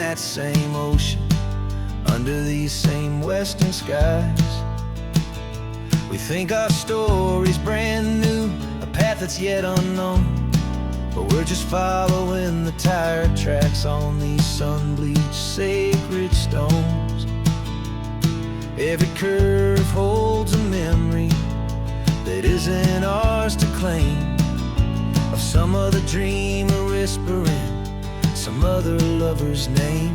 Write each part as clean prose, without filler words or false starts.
that same ocean, under these same western skies. We think our story's brand new, a path that's yet unknown, but we're just following the tire tracks on these sun-bleached sacred stones. Every curve holds a memory that isn't ours to claim, of some other dreamer whispering some other lover's name.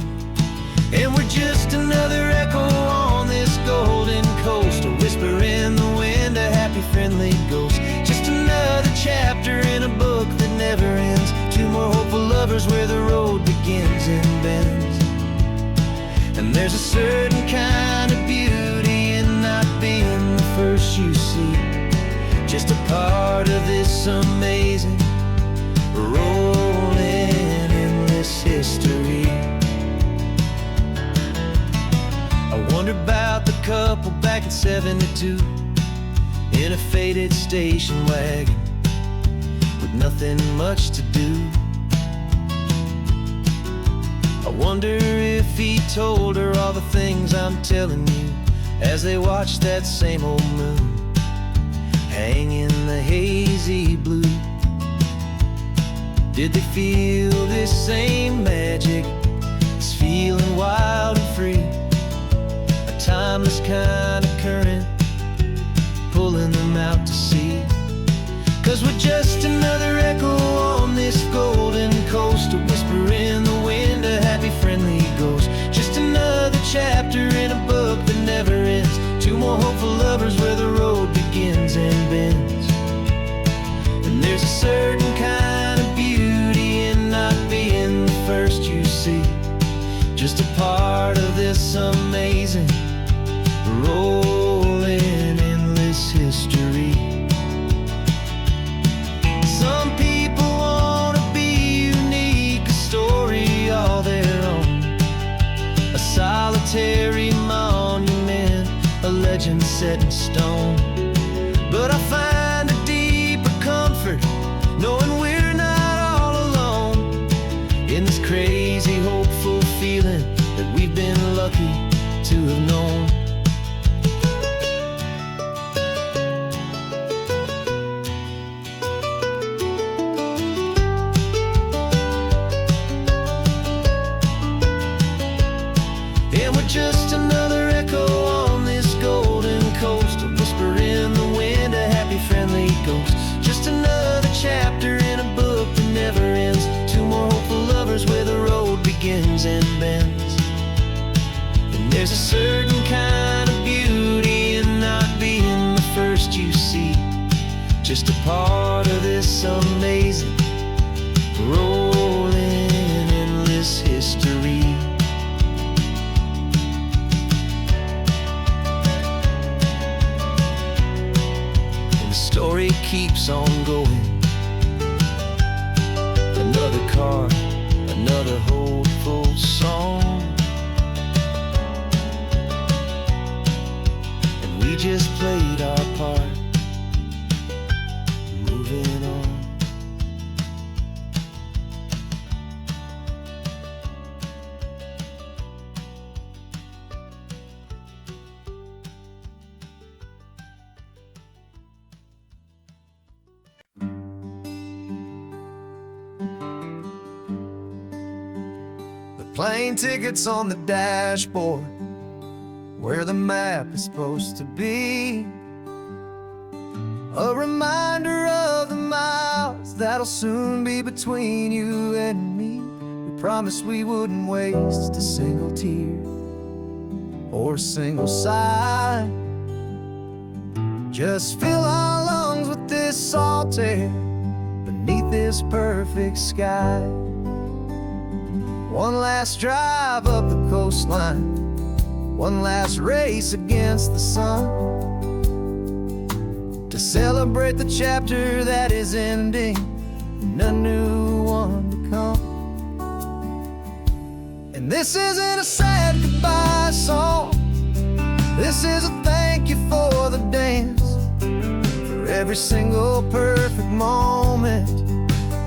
And we're just another echo on this golden coast, a whisper in the wind, a happy friendly ghost. Just another chapter in a book that never ends, two more hopeful lovers where the road begins and bends. And there's a certain kind of beauty in not being the first you see, just a part of this amazing rolling endless history. I wonder about the couple back in '72 in a faded station wagon with nothing much to do. I wonder if he told her all the things I'm telling you, as they watched that same old moon hang in the hazy blue. Did they feel this same magic, this feeling wild and free, a timeless kind of current pulling them out to sea? 'Cause we're just another echo on this golden coast, a whisper in the wind, a happy friendly ghost. Just another chapter in a book that never ends, two more hopeful lovers where the road begins and bends. And there's a certain kind of beauty in not being the first you see, just a part of this amazing rolling endless history. Some people want to be unique, a story all their own, a solitary monument, a legend set in stone. But I find a deeper comfort knowing we're not all alone in this crazy hopeful feeling that we've been lucky to have known. And we're just another echo on this golden coast, a whisper in the wind, a happy friendly ghost. Just another chapter in a book that never ends, two more hopeful lovers where the road begins and bends. And there's a certain kind of beauty in not being the first you see, just a part of this amazing rolling endless history. Story keeps on going, another car, another hopeful song, and we just played our part, moving on. Plane tickets on the dashboard, where the map is supposed to be, a reminder of the miles that'll soon be between you and me. We promised we wouldn't waste a single tear or a single sigh, just fill our lungs with this salt air beneath this perfect sky. One last drive up the coastline, one last race against the sun, to celebrate the chapter that is ending and a new one to come. And this isn't a sad goodbye song, this is a thank you for the dance, for every single perfect moment,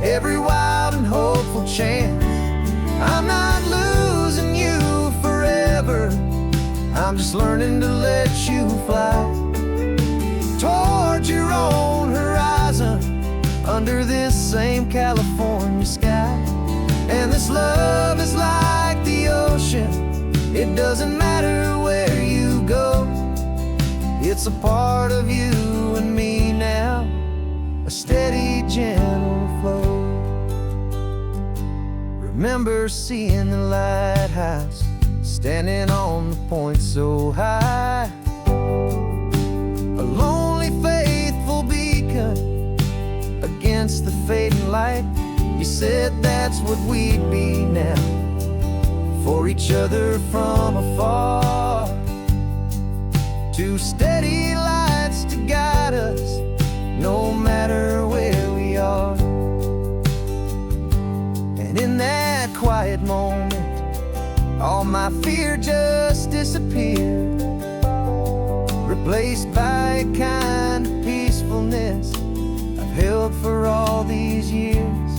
every wild and hopeful chance. I'm not losing I'm just learning to let you fly towards your own horizon under this same California sky. And this love is like the ocean, it doesn't matter where you go. It's a part of you and me now, a steady, gentle flow. Remember seeing the lighthouse, standing on the point so high, a lonely, faithful beacon against the fading light. You said that's what we'd be now, for each other from afar. Two steady lights to guide us, no matter where we are. And in that quiet moment, all my fear just disappeared, replaced by a kind of peacefulness I've held for all these years.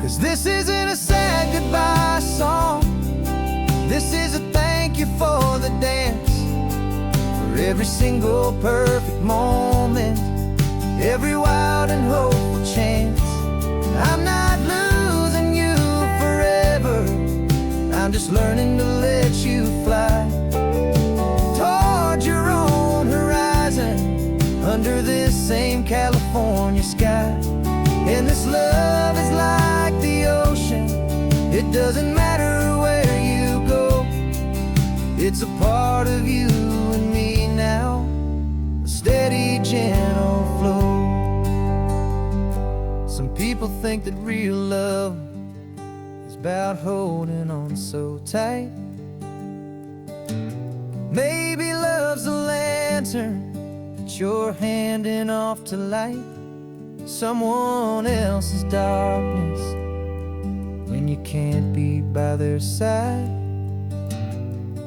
'Cause this isn't a sad goodbye song, this is a thank you for the dance, for every single perfect moment, every wild and hopeful chance. I'm not losing you forever, I'm just learning to let you fly towards your own horizon under this same California sky. And this love is like the ocean, it doesn't matter where you go. It's a part of you and me now, a steady, gentle flow. Some people think that real love is about holding on so tight. Maybe love's a lantern that you're handing off to light someone else's darkness when you can't be by their side.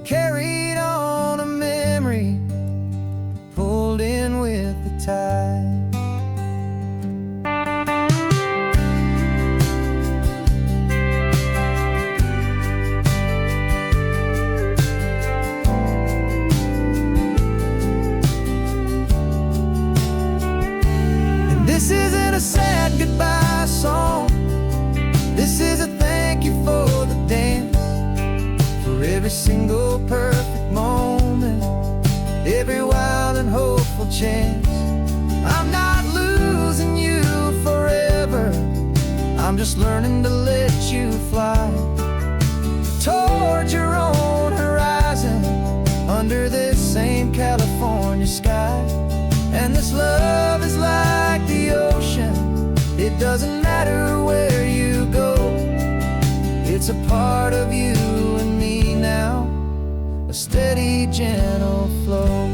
Carried on a memory, pulled in with the tide. This isn't a sad goodbye song, this is a thank you for the dance, for every single perfect moment, every wild and hopeful chance. I'm not losing you forever, I'm just learning to let you fly towards your own horizon under this same California sky. And this love is like the ocean, it doesn't matter where you go. It's a part of you and me now, a steady, gentle flow.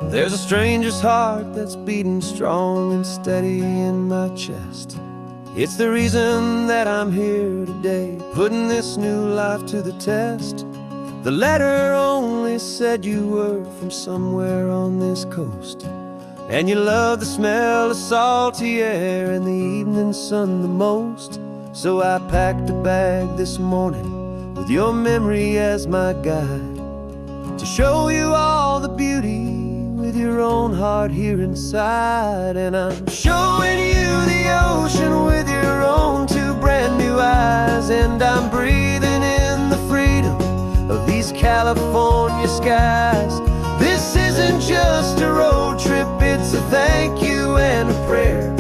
There's a stranger's heart that's beating strong and steady in my chest. It's the reason that I'm here today, putting this new life to the test. The letter only said you were from somewhere on this coast, and you love the smell of salty air and the evening sun the most. So I packed a bag this morning with your memory as my guide, to show you all the beauty with your own heart here inside. And I'm showing you the ocean with your own two brand new eyes, and I'm breathing in the freedom of these California skies. This isn't just a road trip, it's a thank you and a prayer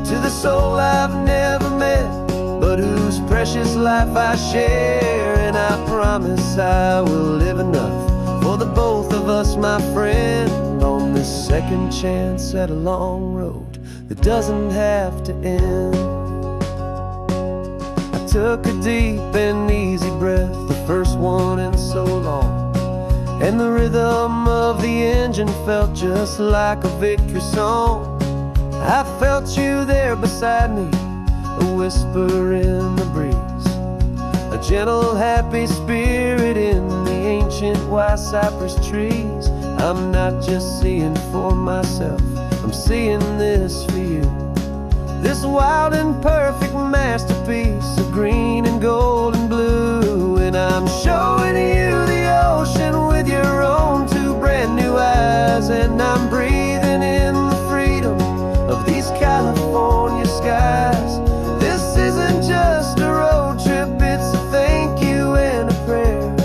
to the soul I've never met, but whose precious life I share. And I promise I will live enough for the both of us, my friend, on this second chance at a long road that doesn't have to end. I took a deep and easy breath, the first one in so long, and the rhythm of the engine felt just like a victory song. I felt you there beside me, a whisper in the breeze, a gentle, happy spirit in the ancient white cypress trees. I'm not just seeing for myself, I'm seeing this for you. This wild and perfect masterpiece of green and gold and blue. And I'm showing you the ocean with your own two brand new eyes. And I'm breathing in the freedom of these California skies. This isn't just a road trip, it's a thank you and a prayer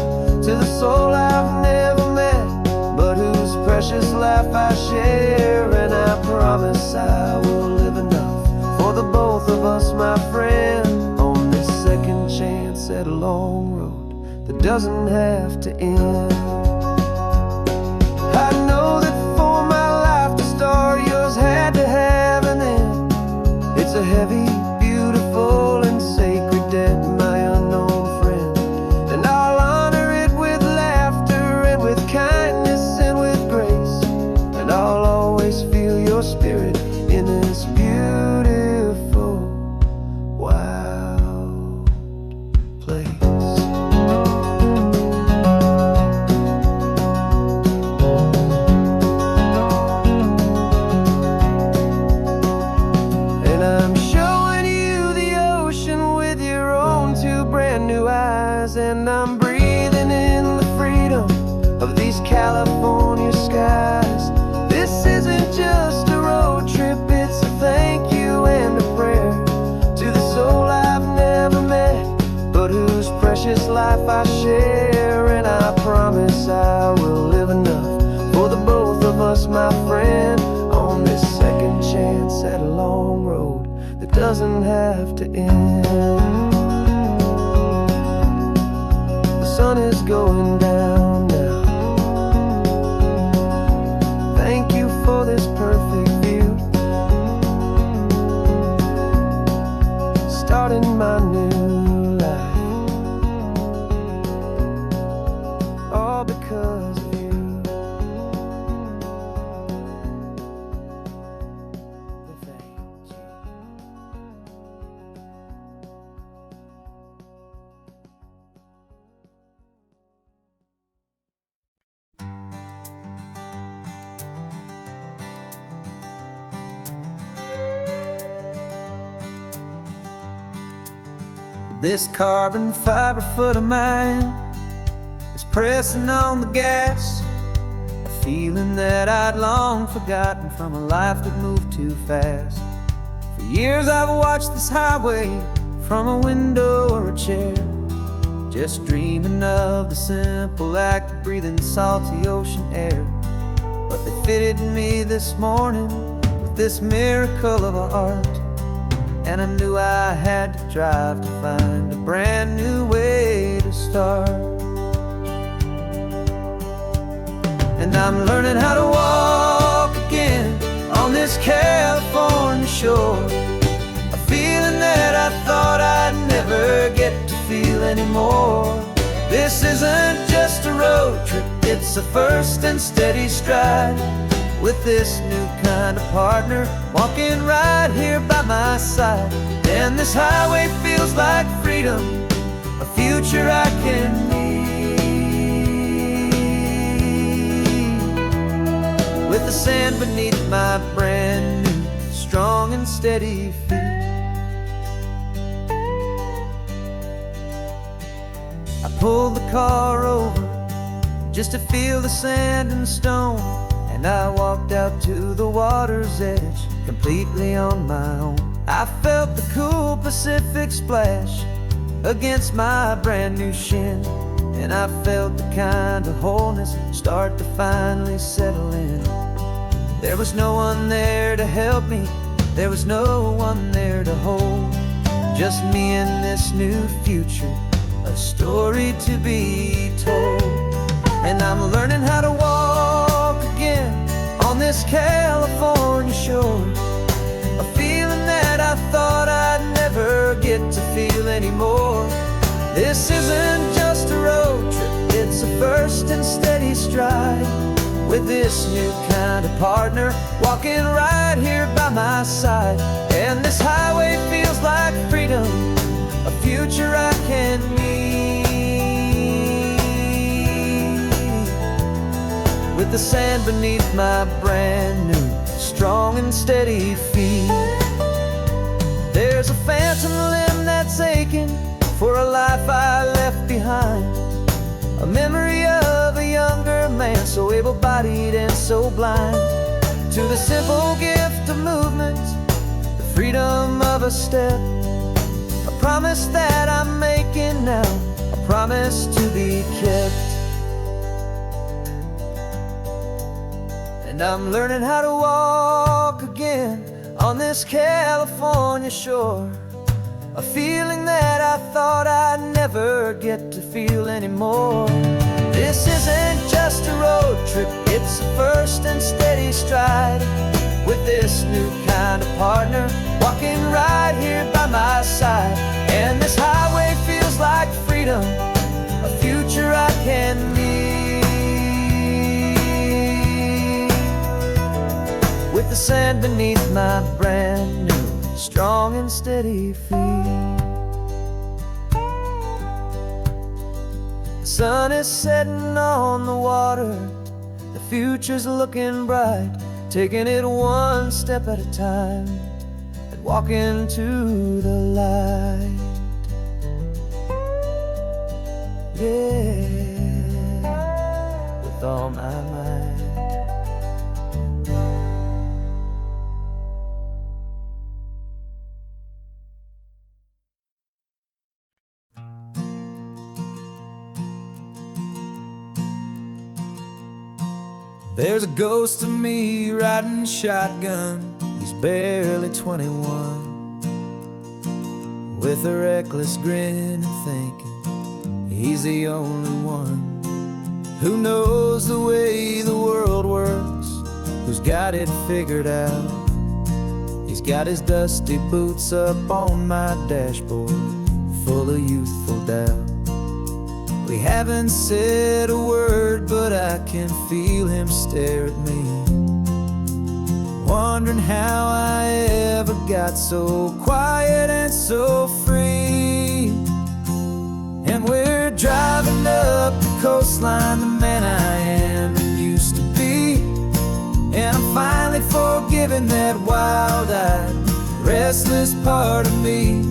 to the soul I've never met, but whose precious life I share. And I promise I will live enough for the both of us, my friend, on this second chance at a long road that doesn't have to end. I know that for my life to start, yours had to have an end. It's a heavy, beautiful, and sacred debt, my unknown friend. And I'll honor it with laughter and with kindness and with grace. And I'll always feel your spirit in this beautiful, wild place. And I'm showing you the ocean with your own two brand new eyes. And I'm breathing in the freedom of these California skies. This isn't just a road trip, it's a thank you and a prayer to the soul I've never met, but whose precious life I share. And I promise I will live enough for the both of us, my friend, on this second chance at a long road that doesn't have to end. The sun is going down now. Thank you for this perfect view, starting my new life, all because of you. Thank you. This carbon fiber foot of mine is pressing on the gas, a feeling that I'd long forgotten from a life that moved too fast. For years I've watched this highway from a window or a chair, just dreaming of the simple act of breathing salty ocean air. But they fitted me this morning with this miracle of art, and I knew I had to drive to find a brand new way to start. And I'm learning how to walk again on this California shore, a feeling that I thought I'd never get to feel anymore. This isn't just a road trip, it's a first and steady stride, with this new kind of partner walking right here by my side. And this highway feels like freedom, a future I can need, with the sand beneath my brand new, strong and steady feet. I pulled the car over just to feel the sand and stone, and I walked out to the water's edge, completely on my own. I felt the cool Pacific splash against my brand new shin, and I felt the kind of wholeness start to finally settle in. There was no one there to help me, there was no one there to hold, just me and this new future, a story to be told. And I'm learning how to walk again on this California shore, a feeling that I thought I'd never get to feel anymore. This isn't just a road trip, it's a first and steady stride, with this new kind of partner walking right here by my side. And this highway feels like freedom, a future I can need, with the sand beneath my brand new strong and steady feet. There's a phantom limb that's aching for a life I left behind, a memory of a younger man, so able-bodied and so blind to the simple gift of movement, the freedom of a step, a promise that I'm making now, a promise to be kept. And I'm learning how to walk again on this California shore, a feeling that I thought I'd never get to feel anymore. This isn't just a road trip, it's a first and steady stride, with this new kind of partner walking right here by my side. And this highway feels like freedom, a future I can meet, with the sand beneath my brand new strong and steady feet. The sun is setting on the water, the future's looking bright, taking it one step at a time and walking to the light. Yeah, with all my might. There's a ghost of me riding shotgun, he's barely 21, with a reckless grin and thinking he's the only one who knows the way the world works, who's got it figured out. He's got his dusty boots up on my dashboard, full of youthful doubt. We haven't said a word, but I can feel him stare at me, wondering how I ever got so quiet and so free. And we're driving up the coastline, the man I am and used to be, and I'm finally forgiving that wild-eyed, restless part of me.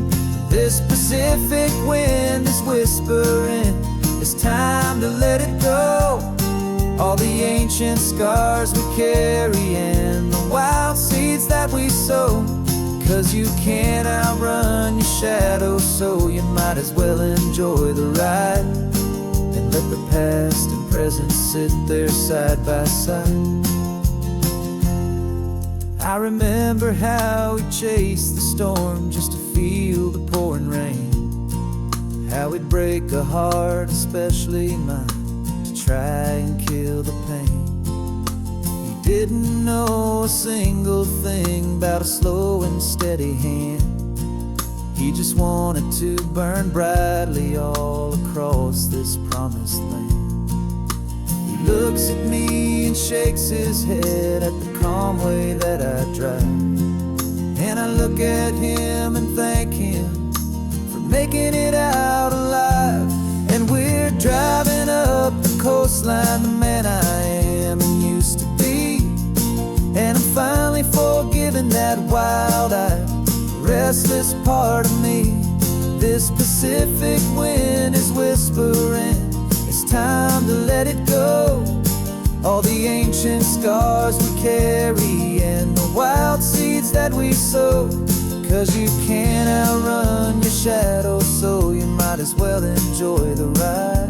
This Pacific wind is whispering, it's time to let it go. All the ancient scars we carry and the wild seeds that we sow, 'cause you can't outrun your shadow, so you might as well enjoy the ride and let the past and present sit there side by side. I remember how we chased the storm just to feel the pouring rain, how we'd break a heart, especially mine, to try and kill the pain. He didn't know a single thing about a slow and steady hand. He just wanted to burn brightly all across this promised land. He looks at me and shakes his head at the calm way that I drive, and I look at him and thank him making it out alive. And we're driving up the coastline, the man I am and used to be, and I'm finally forgiving that wild-eyed, restless part of me. This Pacific wind is whispering, it's time to let it go. All the ancient scars we carry and the wild seeds that we sow, 'cause you can't outrun your shadow, so you might as well enjoy the ride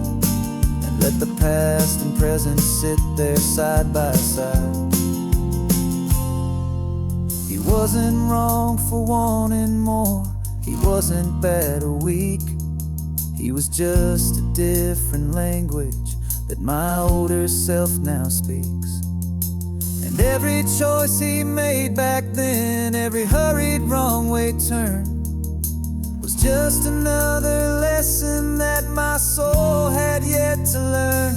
and let the past and present sit there side by side. He wasn't wrong for wanting more, he wasn't bad or weak, he was just a different language that my older self now speaks. And every choice he made back then, every hurried wrong way turn, was just another lesson that my soul had yet to learn.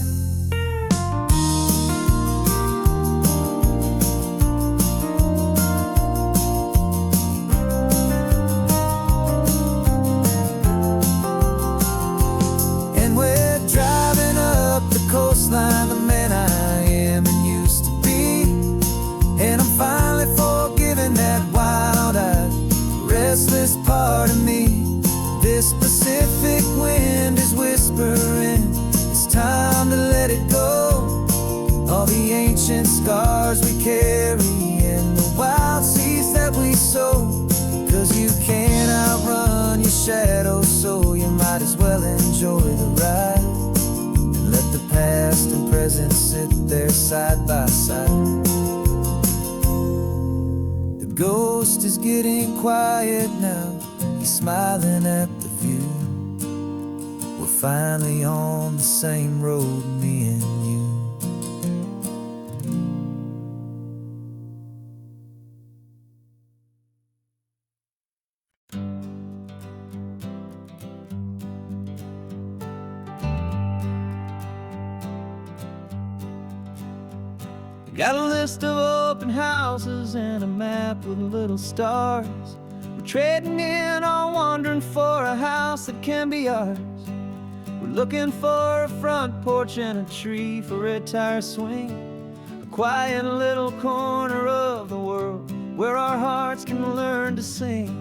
And we're driving up the coastline, the man I am and This Pacific wind is whispering, it's time to let it go. All the ancient scars we carry and the wild seeds that we sow. 'Cause you can't outrun your shadow, so you might as well enjoy the ride. And let the past and present sit there side by side. The ghost is getting quiet now, he's smiling at the view. We're finally on the same road, me and you. Got a list of open houses and a map with little stars. We're trading in or wandering for a house that can be ours. We're looking for a front porch and a tree for a tire swing. A quiet little corner of the world where our hearts can learn to sing.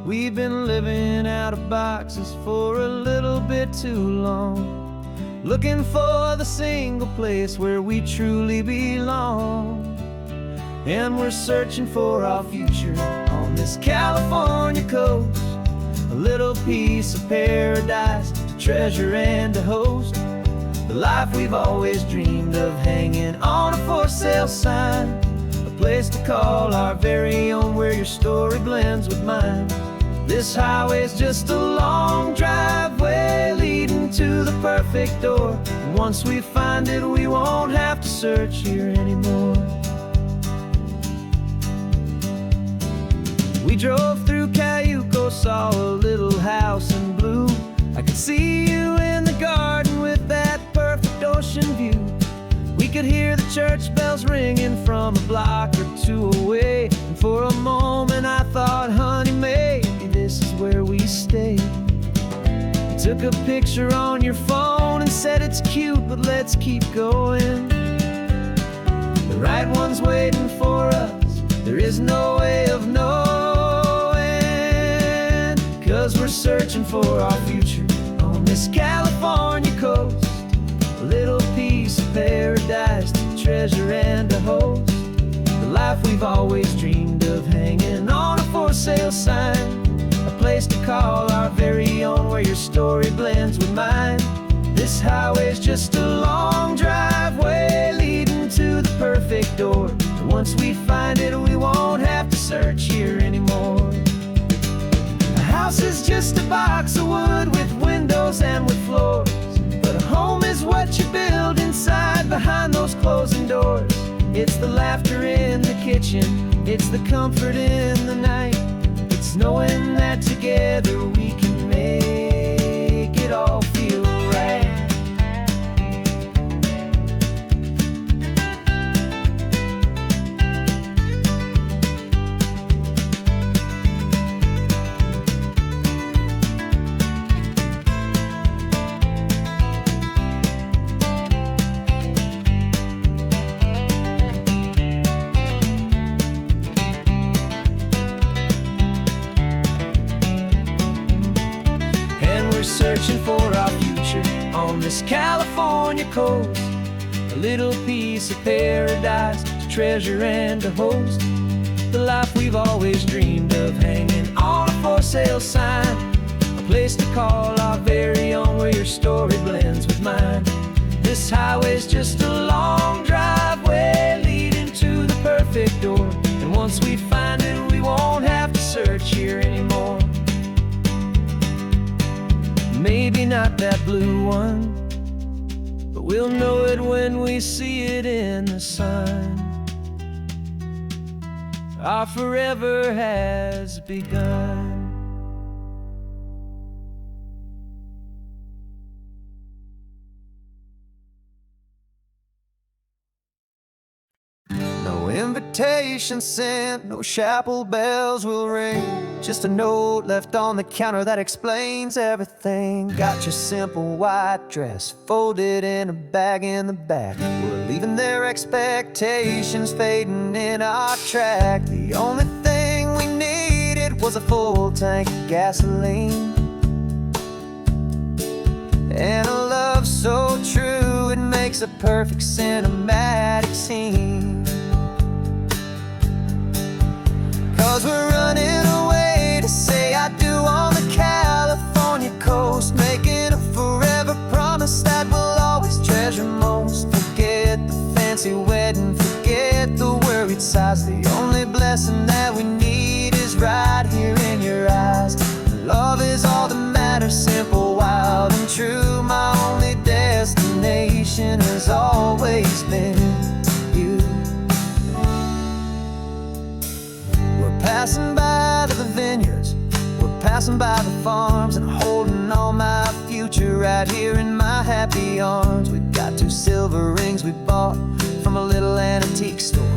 We've been living out of boxes for a little bit too long, looking for the single place where we truly belong. And we're searching for our future on this California coast, a little piece of paradise to treasure and to host. The life we've always dreamed of, hanging on a for sale sign, a place to call our very own, where your story blends with mine. This highway's just a long driveway leading to the perfect door. And once we find it, we won't have to search here anymore. We drove through Cayuco, saw a little house in blue. I could see you in the garden with that perfect ocean view. We could hear the church bells ringing from a block or two away. And for a moment I thought, honey, maybe this is where we stay. You took a picture on your phone and said it's cute, but let's keep going. The right one's waiting for us, there is no way of knowing. 'Cause we're searching for our future on this California coast, a little piece of paradise to treasure and to host. The life we've always dreamed of, hanging on a for sale sign, a place to call our very own, where your story blends with mine. This highway's just a long driveway leading to the perfect door. And once we find it, we won't have to search here anymore. A house is just a box of wood with windows and with floors, but a home is what you build inside behind those closing doors. It's the laughter in the kitchen, it's the comfort in the night. It's knowing that together we can make it all feel right. Searching for our future on this California coast, a little piece of paradise to treasure and to host. The life we've always dreamed of, hanging on a for sale sign, a place to call our very own, where your story blends with mine. This highway's just a long driveway leading to the perfect door. And once we find it, we won't have to search here anymore. Maybe not that blue one, but we'll know it when we see it in the sun. Our forever has begun. No invitation sent, no chapel bells will ring. Just a note left on the counter that explains everything. Got your simple white dress folded in a bag in the back. We're leaving their expectations fading in our track. The only thing we needed was a full tank of gasoline. and a love so true it makes a perfect cinematic scene. 'Cause we're running away to say I do on the California coast, making a forever promise that we'll always treasure most. Forget the fancy wedding, forget the worried sighs. The only blessing that we need is right here in your eyes. Love is all that matters, simple, wild, and true. My only destination has always been you. We're passing by the vineyards, we're passing by the farms, and holding all my future right here in my happy arms. We've got 2 silver rings we bought from a little antique store,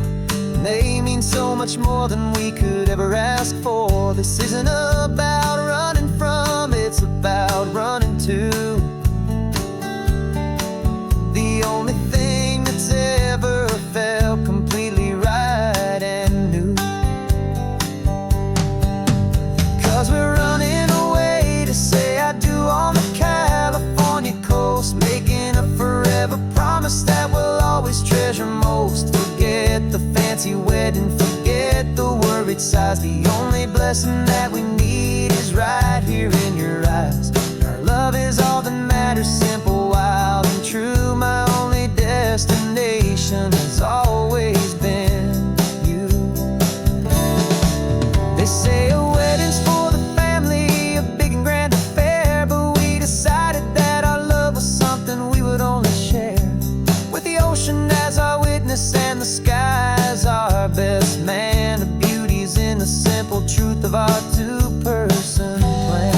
and they mean so much more than we could ever ask for. This isn't about running from, it's about running to the only thing that's ever felt completely right and new. 'Cause we're running away to say I do on the California coast, making a forever promise that we'll always treasure most. Forget the fancy wedding, forget the worried sighs. The only blessing that we need is right here in your eyes. Our love is all that matters, simple, wild, and true. My only destination has always been you. They say a wedding's for the family, a big and grand affair, but we decided that our love was something we would only share with the ocean as our witness and the sky as our best man. The beauty's in the simple truth of our 2-person plan.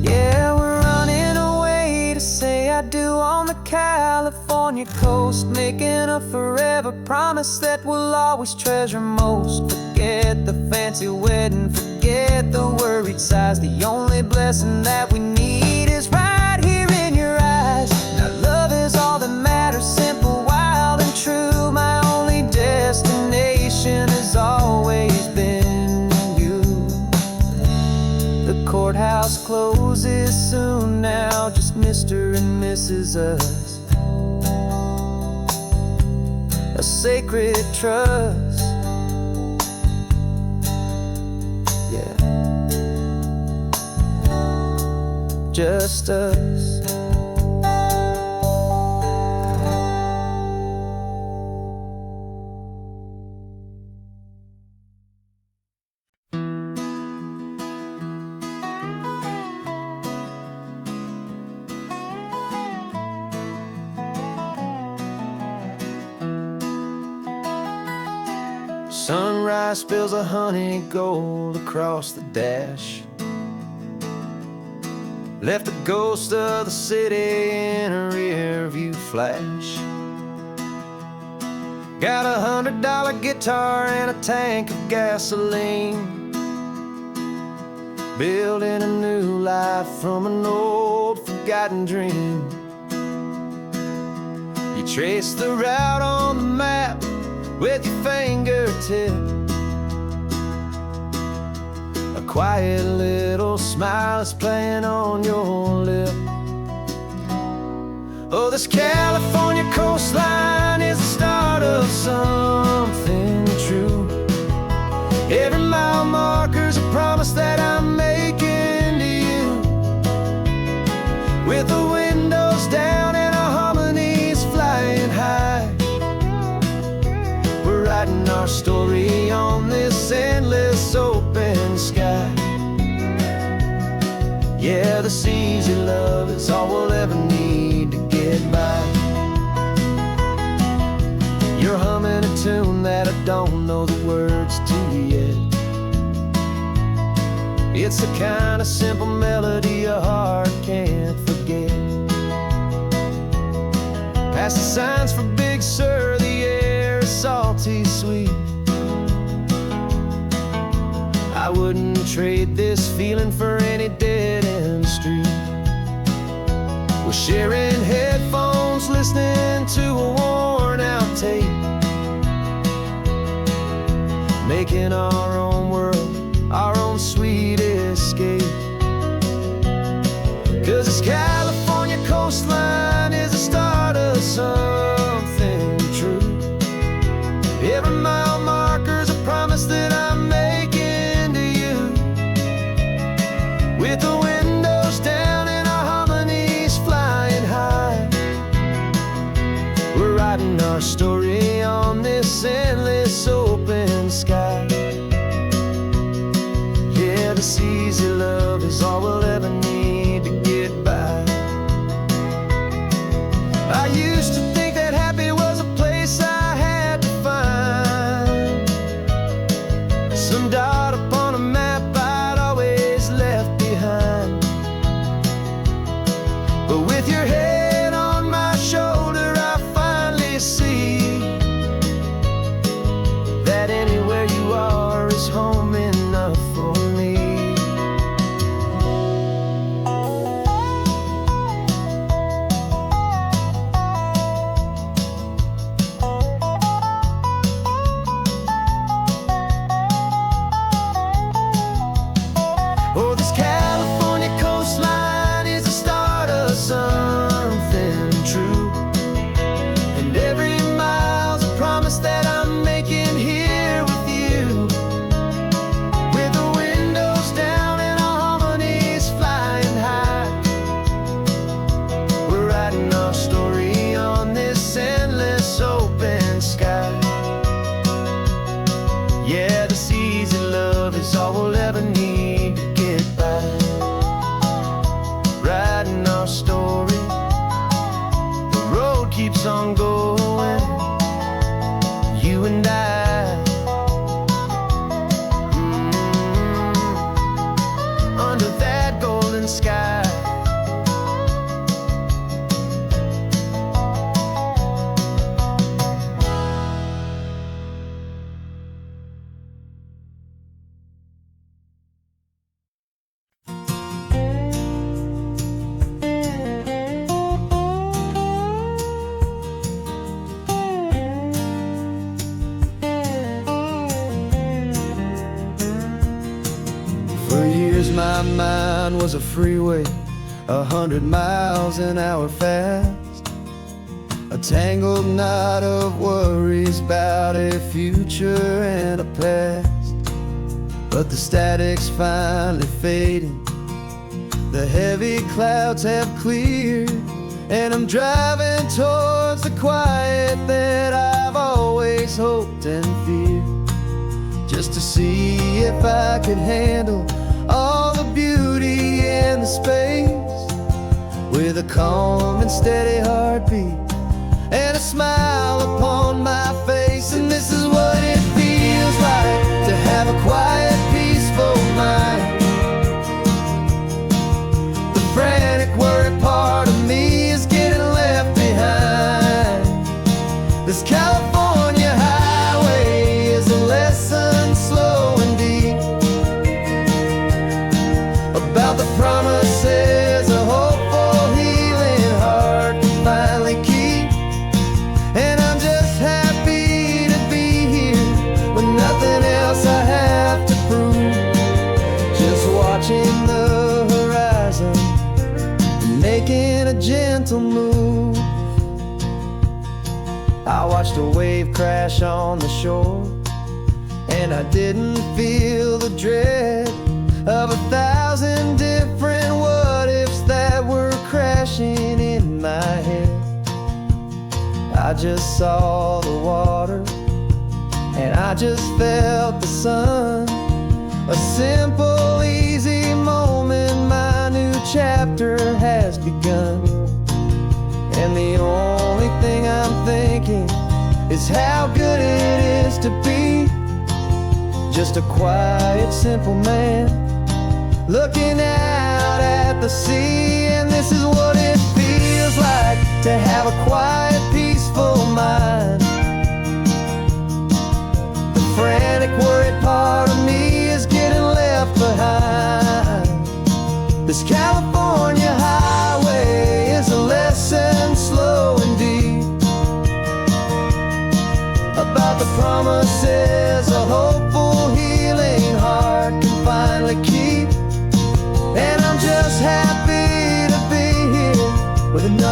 Yeah, we're running away to say I do on the California coast, making a forever promise that we'll always treasure most. Forget the fancy wedding, forget the worried sighs. The only blessing that we need is right here in your eyes. Now love is all that matters, simple, wild, and true. My only destination has always been you. The courthouse closes soon now, just Mr. and Mrs. Us, a sacred trust. Yeah, just us. Sunrise spills a honey gold across the dash, left the ghost of the city in a rear view flash. Got a $100 guitar and a tank of gasoline, building a new life from an old forgotten dream. You trace the route on the map with your fingertip, a quiet little smile is playing on your lip. Oh, this California coastline is the start of something true. Every mile marker's a promise that I'm making to you, with the windows down and our harmonies flying high. We're writing our story on this endless open sky. Yeah, this easy love is all we'll ever need to get by. You're humming a tune that I don't know the words to yet. It's the kind of simple melody a heart can't forget. Past the signs for Big Sur, the air is salty sweet. I wouldn't trade this feeling for any dead-end street. We're sharing headphones, listening to a worn out tape, making our own world, our own sweet escape. 'Cause this California coastline is the start of something true. Every mile marker's a promise that I'm making to you. With the windows down and our harmonies flying high, we're writing our story on this endless open sky. Yeah, this easy love is all we'll ever need to get by. I used to think that happy was a place I had to find, some dot upon a map I'd always left behind. But with your head on my shoulder, I finally see that anywhere you are is home enough for me. Oh, this California coastline is the start of something true. And every mile's a promise that I'm making here with you. With the windows down and our harmonies flying high, we're writing our story on this endless open sky. Yeah, this easy love is all we'll ever need to get by. Writing our story, the road keeps on going, you and I, under that golden sky. For years my mind was a freeway, 100 miles an hour fast, a tangled knot of worries about a future and a past. But the static's finally fading, the heavy clouds have cleared, and I'm driving towards the quiet that I've always hoped and feared, just to see if I could handle all the beauty and the space, with a calm and steady heartbeat and a smile upon my face. And this is what it feels like to have a quiet, peaceful mind. The frantic, worried part of me is getting left behind. This California highway is a lesson slow and deep about the promises a hopeful, healing heart can finally keep. And I'm just happy to be here with nothing else I have to prove, just watching the horizon and making a gentle move. I watched a wave crash on the shore, and I didn't feel the dread of 1,000 different what-ifs that were crashing in my head. I just saw the water, and I just felt the sun. A simple, easy moment, my new chapter has begun. And the only thing I'm thinking is how good it is to be just a quiet, simple man looking out at the sea. And this is what it feels like to have a quiet, peaceful mind. The frantic, worried part of me is getting left behind. This California highway is a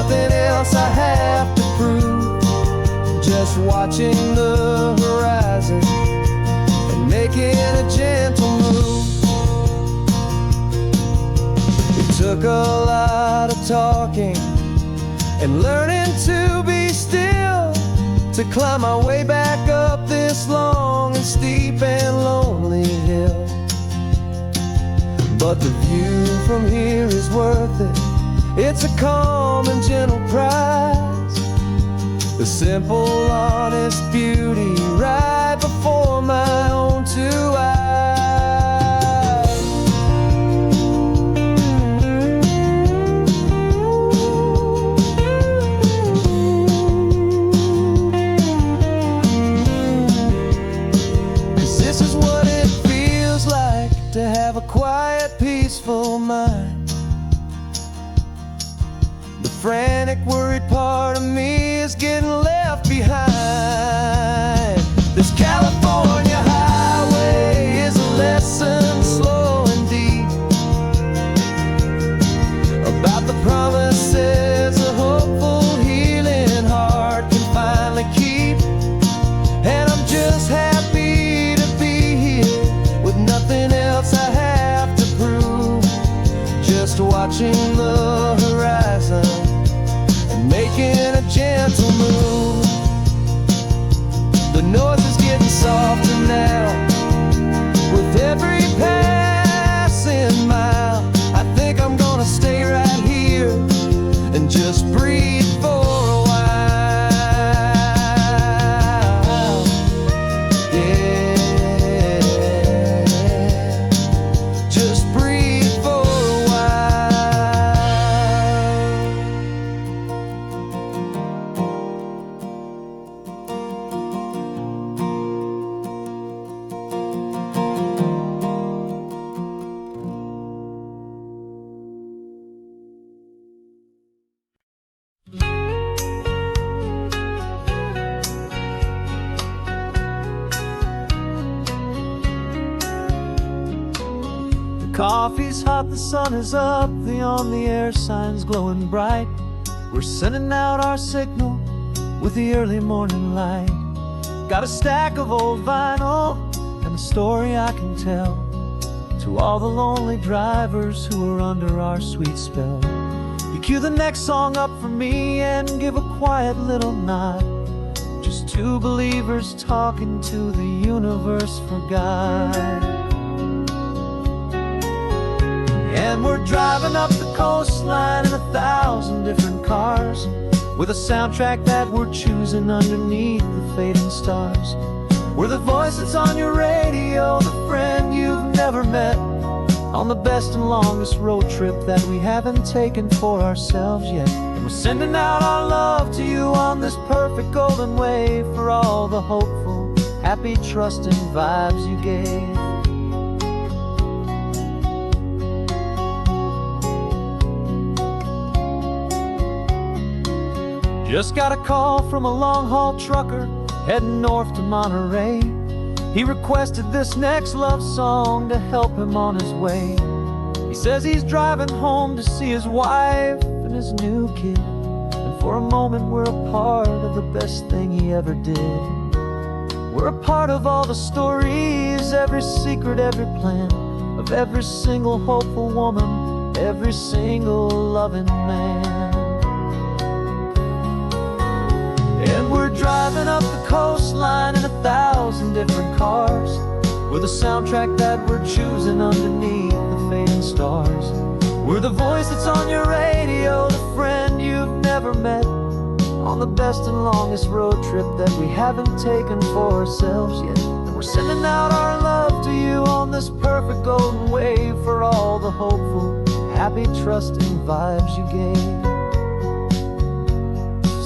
nothing else I have to prove. Just watching the horizon and making a gentle move. It took a lot of talking and learning to be still to climb my way back up this long and steep and lonely hill. But the view from here is worth it. It's a calm and gentle prize, the simple, honest beauty right before my own two eyes. 'Cause this is what it feels like to have a quiet, peaceful mind. The frantic, worried part of me is getting left behind. This California highway is a lesson slow and deep about the promises a hopeful, healing heart can finally keep. And I'm just happy to be here with nothing else I have to prove. Just watching the horizon and making a gentle move. The noise is getting softer now with every passing mile. I think I'm gonna stay right here and just breathe for a while. Yeah, just breathe for a coffee's hot, the sun is up, the on-the-air sign's glowing bright. We're sending out our signal with the early morning light. Got a stack of old vinyl and a story I can tell to all the lonely drivers who are under our sweet spell. You cue the next song up for me and give a quiet little nod. Just two believers talking to the universe for God. And we're driving up the coastline in 1,000 different cars, with a soundtrack that we're choosing underneath the fading stars. We're the voice that's on your radio, the friend you've never met, on the best and longest road trip that we haven't taken for ourselves yet. And we're sending out our love to you on this perfect golden wave for all the hopeful, happy, trusting vibes you gave. Just got a call from a long-haul trucker heading north to Monterey. He requested this next love song to help him on his way. He says he's driving home to see his wife and his new kid, and for a moment we're a part of the best thing he ever did. We're a part of all the stories, every secret, every plan, of every single hopeful woman, every single loving man. And we're driving up the coastline in 1,000 different cars, with a soundtrack that we're choosing underneath the fading stars. We're the voice that's on your radio, the friend you've never met, on the best and longest road trip that we haven't taken for ourselves yet. And we're sending out our love to you on this perfect golden wave for all the hopeful, happy, trusting vibes you gave.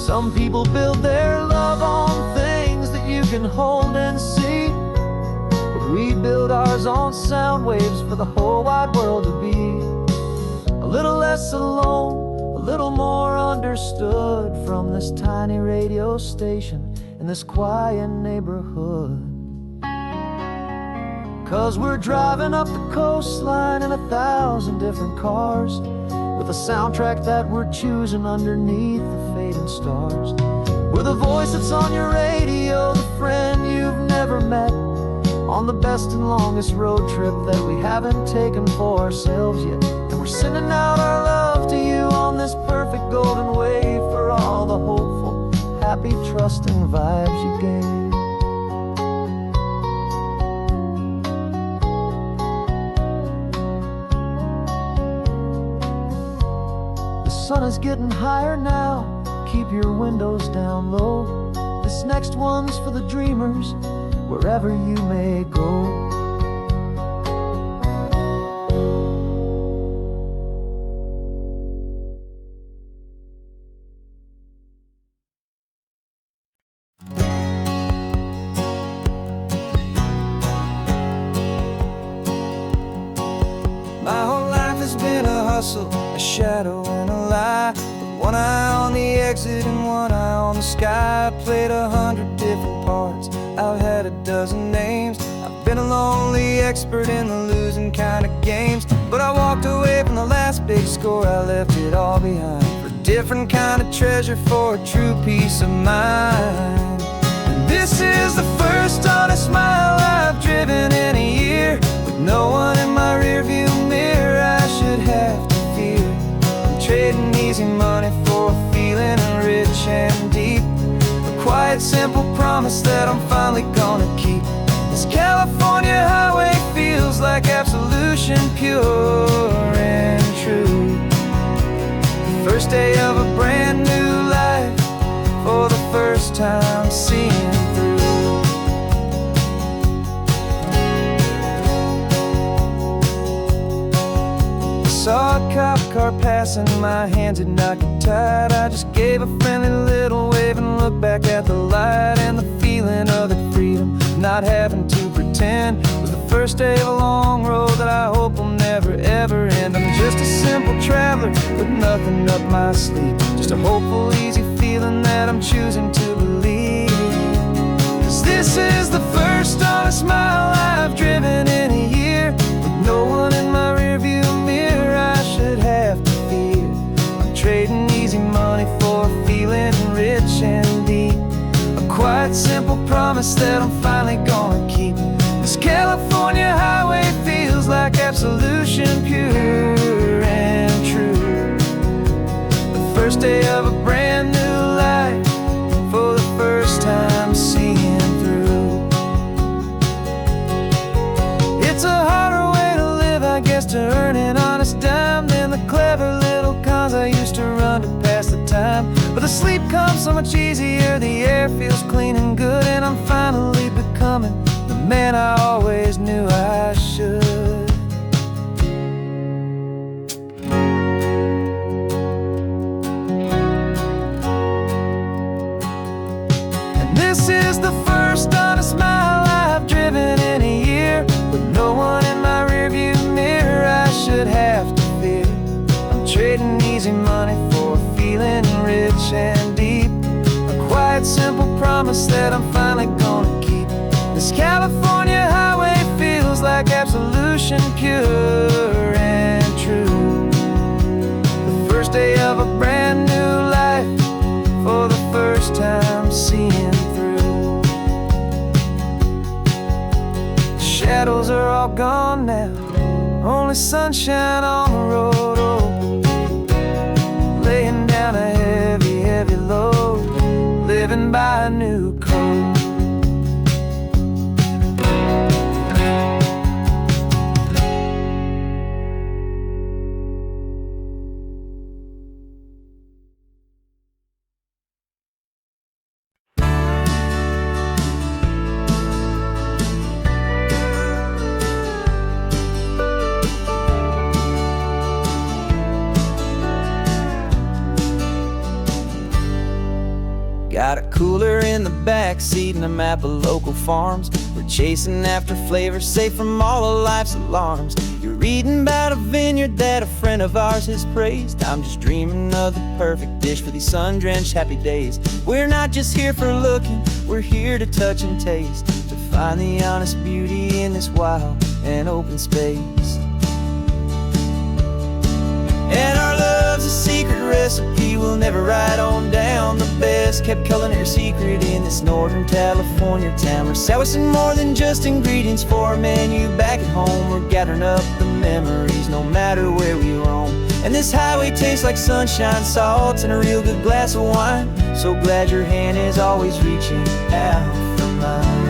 Some people build their love on things that you can hold and see, but we build ours on sound waves for the whole wide world to be a little less alone, a little more understood from this tiny radio station in this quiet neighborhood. 'Cause we're driving up the coastline in 1,000 different cars, with with a soundtrack that we're choosing underneath the fading stars. We're the voice that's on your radio, the friend you've never met, on the best and longest road trip that we haven't taken for ourselves yet. And we're sending out our love to you on this perfect golden wave, for all the hopeful, happy, trusting vibes you gave. The sun is getting higher now, keep your windows down low. This next one's for the dreamers, wherever you may go. My whole life has been a hustle, a shadow and a lie, with one eye on the exit and one eye on the sky. I played 100 different parts, I've had a dozen names. I've been a lonely expert in the losing kind of games, but I walked away from the last big score, I left it all behind, for a different kind of treasure, for a true peace of mind. And this is the first honest smile I've driven in a year, with no one in my rearview mirror I should have to fear. I'm trading easy money for a feeling rich and deep, a quiet, simple promise that I'm finally gonna keep. This California highway feels like absolution, pure and true. The first day of a brand new life, for the first time seeing through. Saw a cop car passing, my hands had not got tied. I just gave a friendly little wave and looked back at the light, and the feeling of that freedom, not having to pretend, was the first day of a long road that I hope will never ever end. I'm just a simple traveler with nothing up my sleeve, just a hopeful, easy feeling that I'm choosing to believe. 'Cause this is the first honest mile I've driven in a year, with no one in my rearview mirror I should have to fear. I'm trading easy money for a feeling rich and deep, a quiet, simple promise that I'm finally gonna keep. This California highway feels like absolution, pure and true. The first day of a brand new life, for the first time seeing through. It's a harder way to live, I guess, to earn an honest dime than the clever little cons I used to run to pass the time. But the sleep comes so much easier, the air feels clean and good, and I'm finally becoming the man I always knew I should. And this is the first honest mile I've driven in a year, with no one in my rearview mirror I should have to fear. I'm trading easy money for a feeling rich and deep, a quiet, simple promise that I'm finally gonna keep. This California highway feels like absolution, pure and true. The first day of a brand new life, for the first time seeing through. The shadows are all gone now, only sunshine on the road. Oh, laying down a heavy, heavy load, living by a new code. Got a cooler in the back seat and a map of local farms. We're chasing after flavors safe from all of life's alarms. You're reading about a vineyard that a friend of ours has praised. I'm just dreaming of the perfect dish for these sun-drenched happy days. We're not just here for looking, we're here to touch and taste, to find the honest beauty in this wild and open space. And our love secret recipe we'll never write on down. The best kept culinary secret in this Northern California town. We're selling more than just ingredients for a menu. Back at home, we're gathering up the memories, no matter where we roam. And this highway tastes like sunshine, salt, and a real good glass of wine. So glad your hand is always reaching out for mine.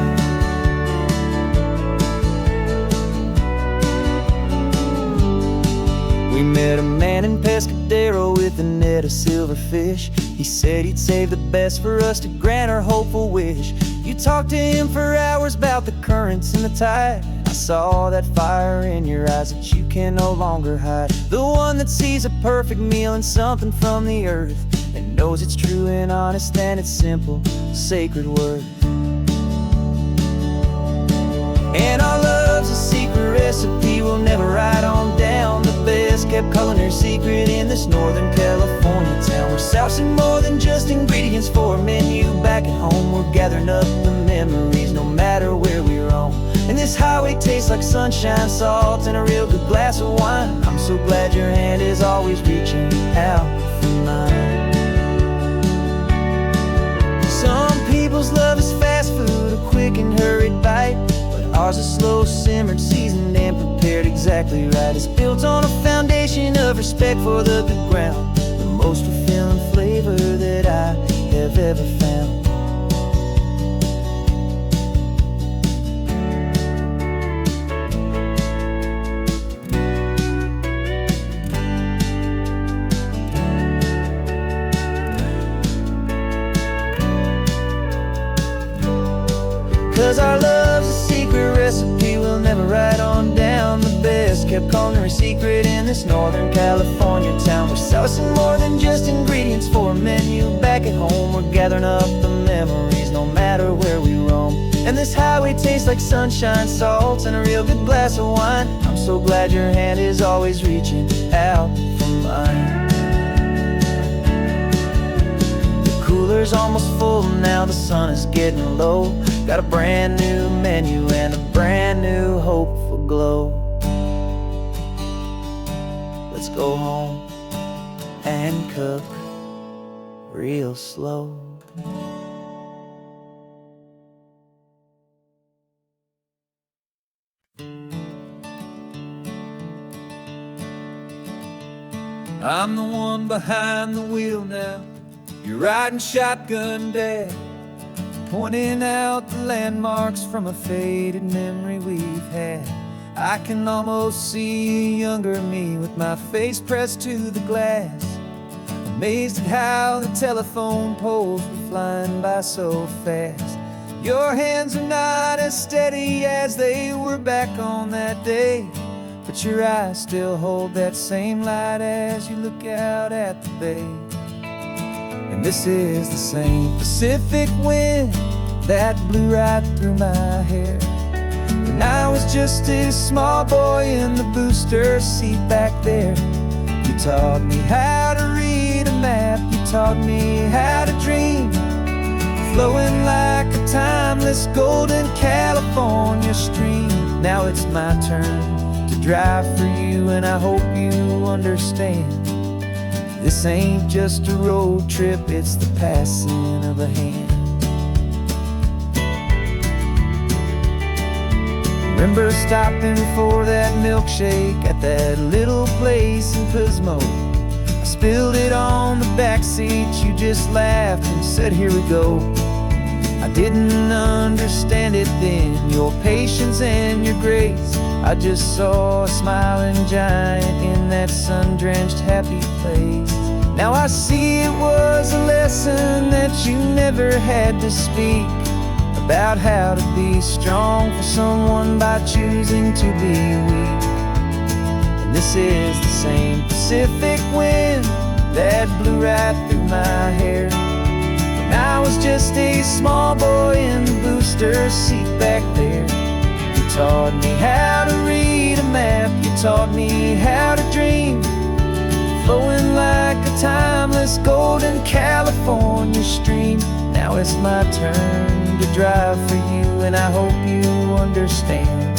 We met a man in Pescadero with a net of silverfish. He said he'd save the best for us to grant our hopeful wish. You talked to him for hours about the currents and the tide. I saw that fire in your eyes that you can no longer hide. The one that sees a perfect meal and something from the earth, and knows it's true and honest and it's simple, sacred worth. And our love's a secret recipe we'll never write on down. The best kept culinary secret in this Northern California town. We're sourcing more than just ingredients for a menu. Back at home, we're gathering up the memories, no matter where we roam. And this highway tastes like sunshine, salt, and a real good glass of wine. I'm so glad your hand is always reaching out for mine. Some people's love is fast food, a quick and hurried bite. Ours is slow simmered, seasoned, and prepared exactly right. It's built on a foundation of respect for the good ground, the most fulfilling flavor that I have ever found. 'Cause our love's a secret recipe we'll never write on down. The best kept culinary secret in this Northern California town. We're sourcing more than just ingredients for a menu. Back at home, we're gathering up the memories, no matter where we roam. And this highway tastes like sunshine, salt, and a real good glass of wine. I'm so glad your hand is always reaching out for mine. The cooler's almost full now, the sun is getting low. Got a brand new menu and a brand new hopeful glow. Let's go home and cook real slow. I'm the one behind the wheel now. You're riding shotgun, Dad, pointing out the landmarks from a faded memory we've had. I can almost see a younger me with my face pressed to the glass, amazed at how the telephone poles were flying by so fast. Your hands are not as steady as they were back on that day, but your eyes still hold that same light as you look out at the bay. And this is the same Pacific wind that blew right through my hair when I was just a small boy in the booster seat back there. You taught me how to read a map, you taught me how to dream, flowing like a timeless golden California stream. Now it's my turn to drive for you, and I hope you understand. This ain't just a road trip, it's the passing of a hand. Remember stopping for that milkshake at that little place in Pismo? I spilled it on the backseat, you just laughed and said, here we go. I didn't understand it then, your patience and your grace. I just saw a smiling giant in that sun-drenched happy place. Now I see it was a lesson that you never had to speak, about how to be strong for someone by choosing to be weak. And this is the same Pacific wind that blew right through my hair when I was just a small boy in the booster seat back there. You taught me how to read a map, you taught me how to dream, flowing like a timeless golden California stream. Now it's my turn to drive for you, and I hope you understand.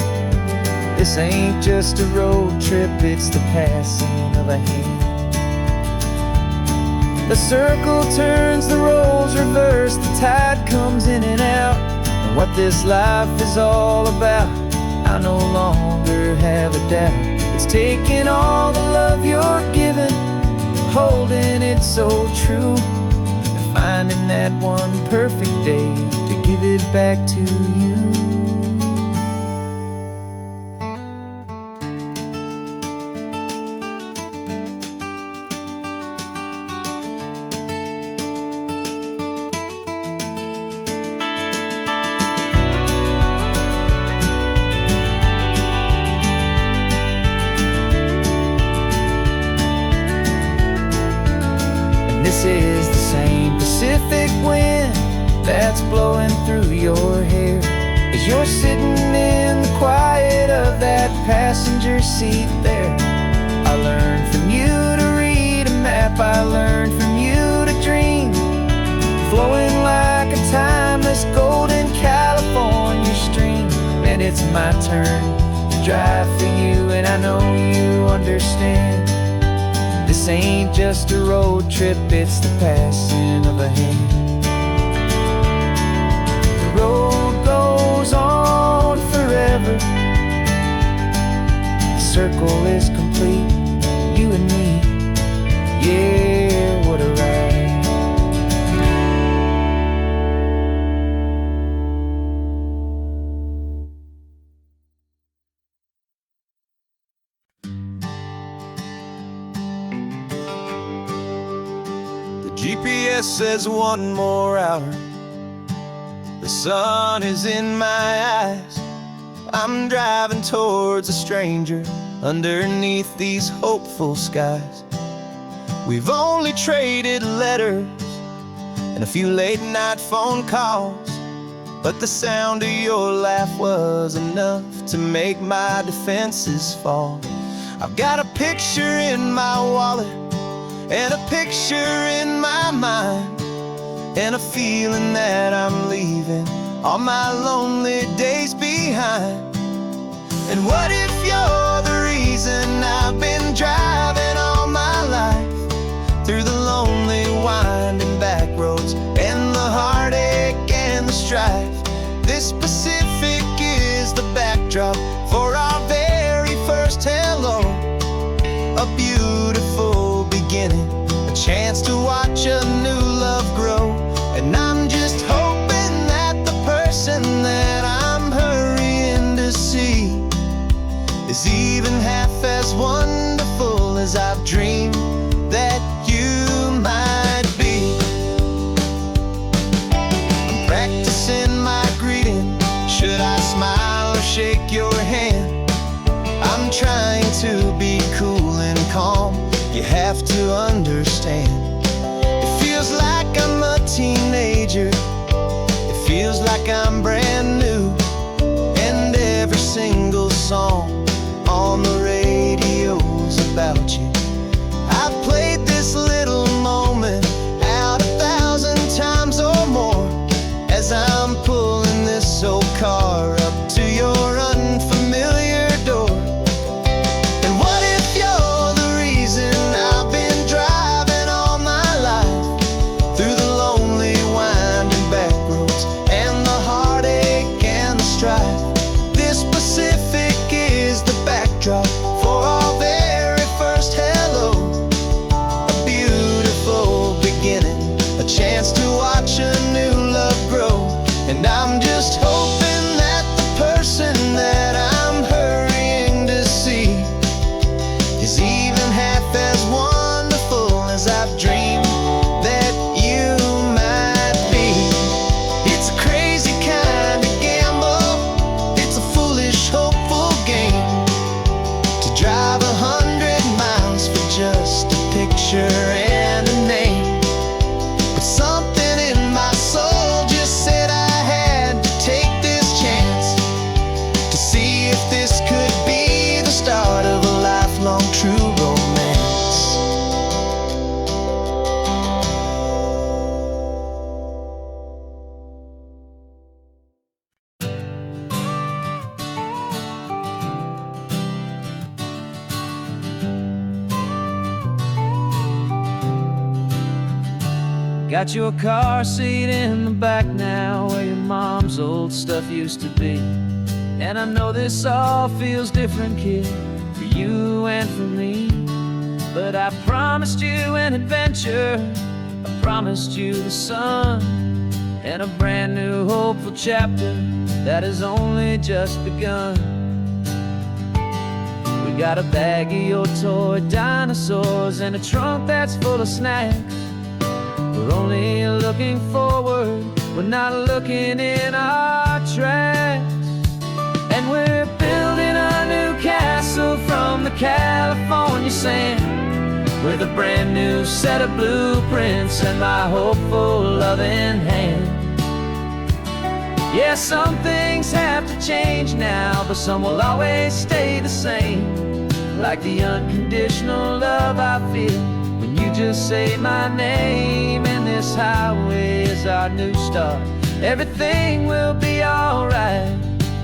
This ain't just a road trip, it's the passing of a hand. The circle turns, the roles reverse, the tide comes in and out. And what this life is all about, I no longer have a doubt. It's taking all the love you're given, holding it so true, and finding that one perfect day to give it back to you. This is the same Pacific wind that's blowing through your hair as you're sitting in the quiet of that passenger seat there. I learned from you to read a map, I learned from you to dream, flowing like a timeless golden California stream. And it's my turn to drive for you, and I know you understand. This ain't just a road trip, it's the passing of a hand. The road goes on forever, the circle is complete, you and me, yeah, what a ride. GPS says one more hour, the sun is in my eyes. I'm driving towards a stranger underneath these hopeful skies. We've only traded letters and a few late night phone calls, but the sound of your laugh was enough to make my defenses fall. I've got a picture in my wallet and a picture in my mind, and a feeling that I'm leaving all my lonely days behind. And what if you're the reason I've been driving all my life, through the lonely winding back roads and the heartache and the strife? This Pacific is the backdrop for our very first hello, a beautiful beginning, a chance to watch a new love grow. And I'm just hoping that the person that I'm hurrying to see is even half as wonderful as I've dreamed that you might be. I'm practicing my greeting, should I smile or shake your hand? I'm trying to be cool and calm, you have to understand. It feels like I'm a teenager, it feels like I'm brand new, and every single song on the radio's about you. I've played this little moment out 1,000 times or more, as I'm pulling this old car up to your unfamiliar door. And what if you're the reason I've been driving all my life, through the lonely winding back roads and the heartache and the strife? This Pacific is Got your car seat in the back now, where your mom's old stuff used to be. And I know this all feels different, kid, for you and for me. But I promised you an adventure, I promised you the sun, and a brand new hopeful chapter that has only just begun. We got a bag of your toy dinosaurs and a trunk that's full of snacks. We're only looking forward, we're not looking in our tracks. And we're building a new castle from the California sand, with a brand new set of blueprints and my hopeful loving hand. Yeah, some things have to change now, but some will always stay the same. Like the unconditional love I feel when you just say my name. And this highway is our new start. Everything will be alright,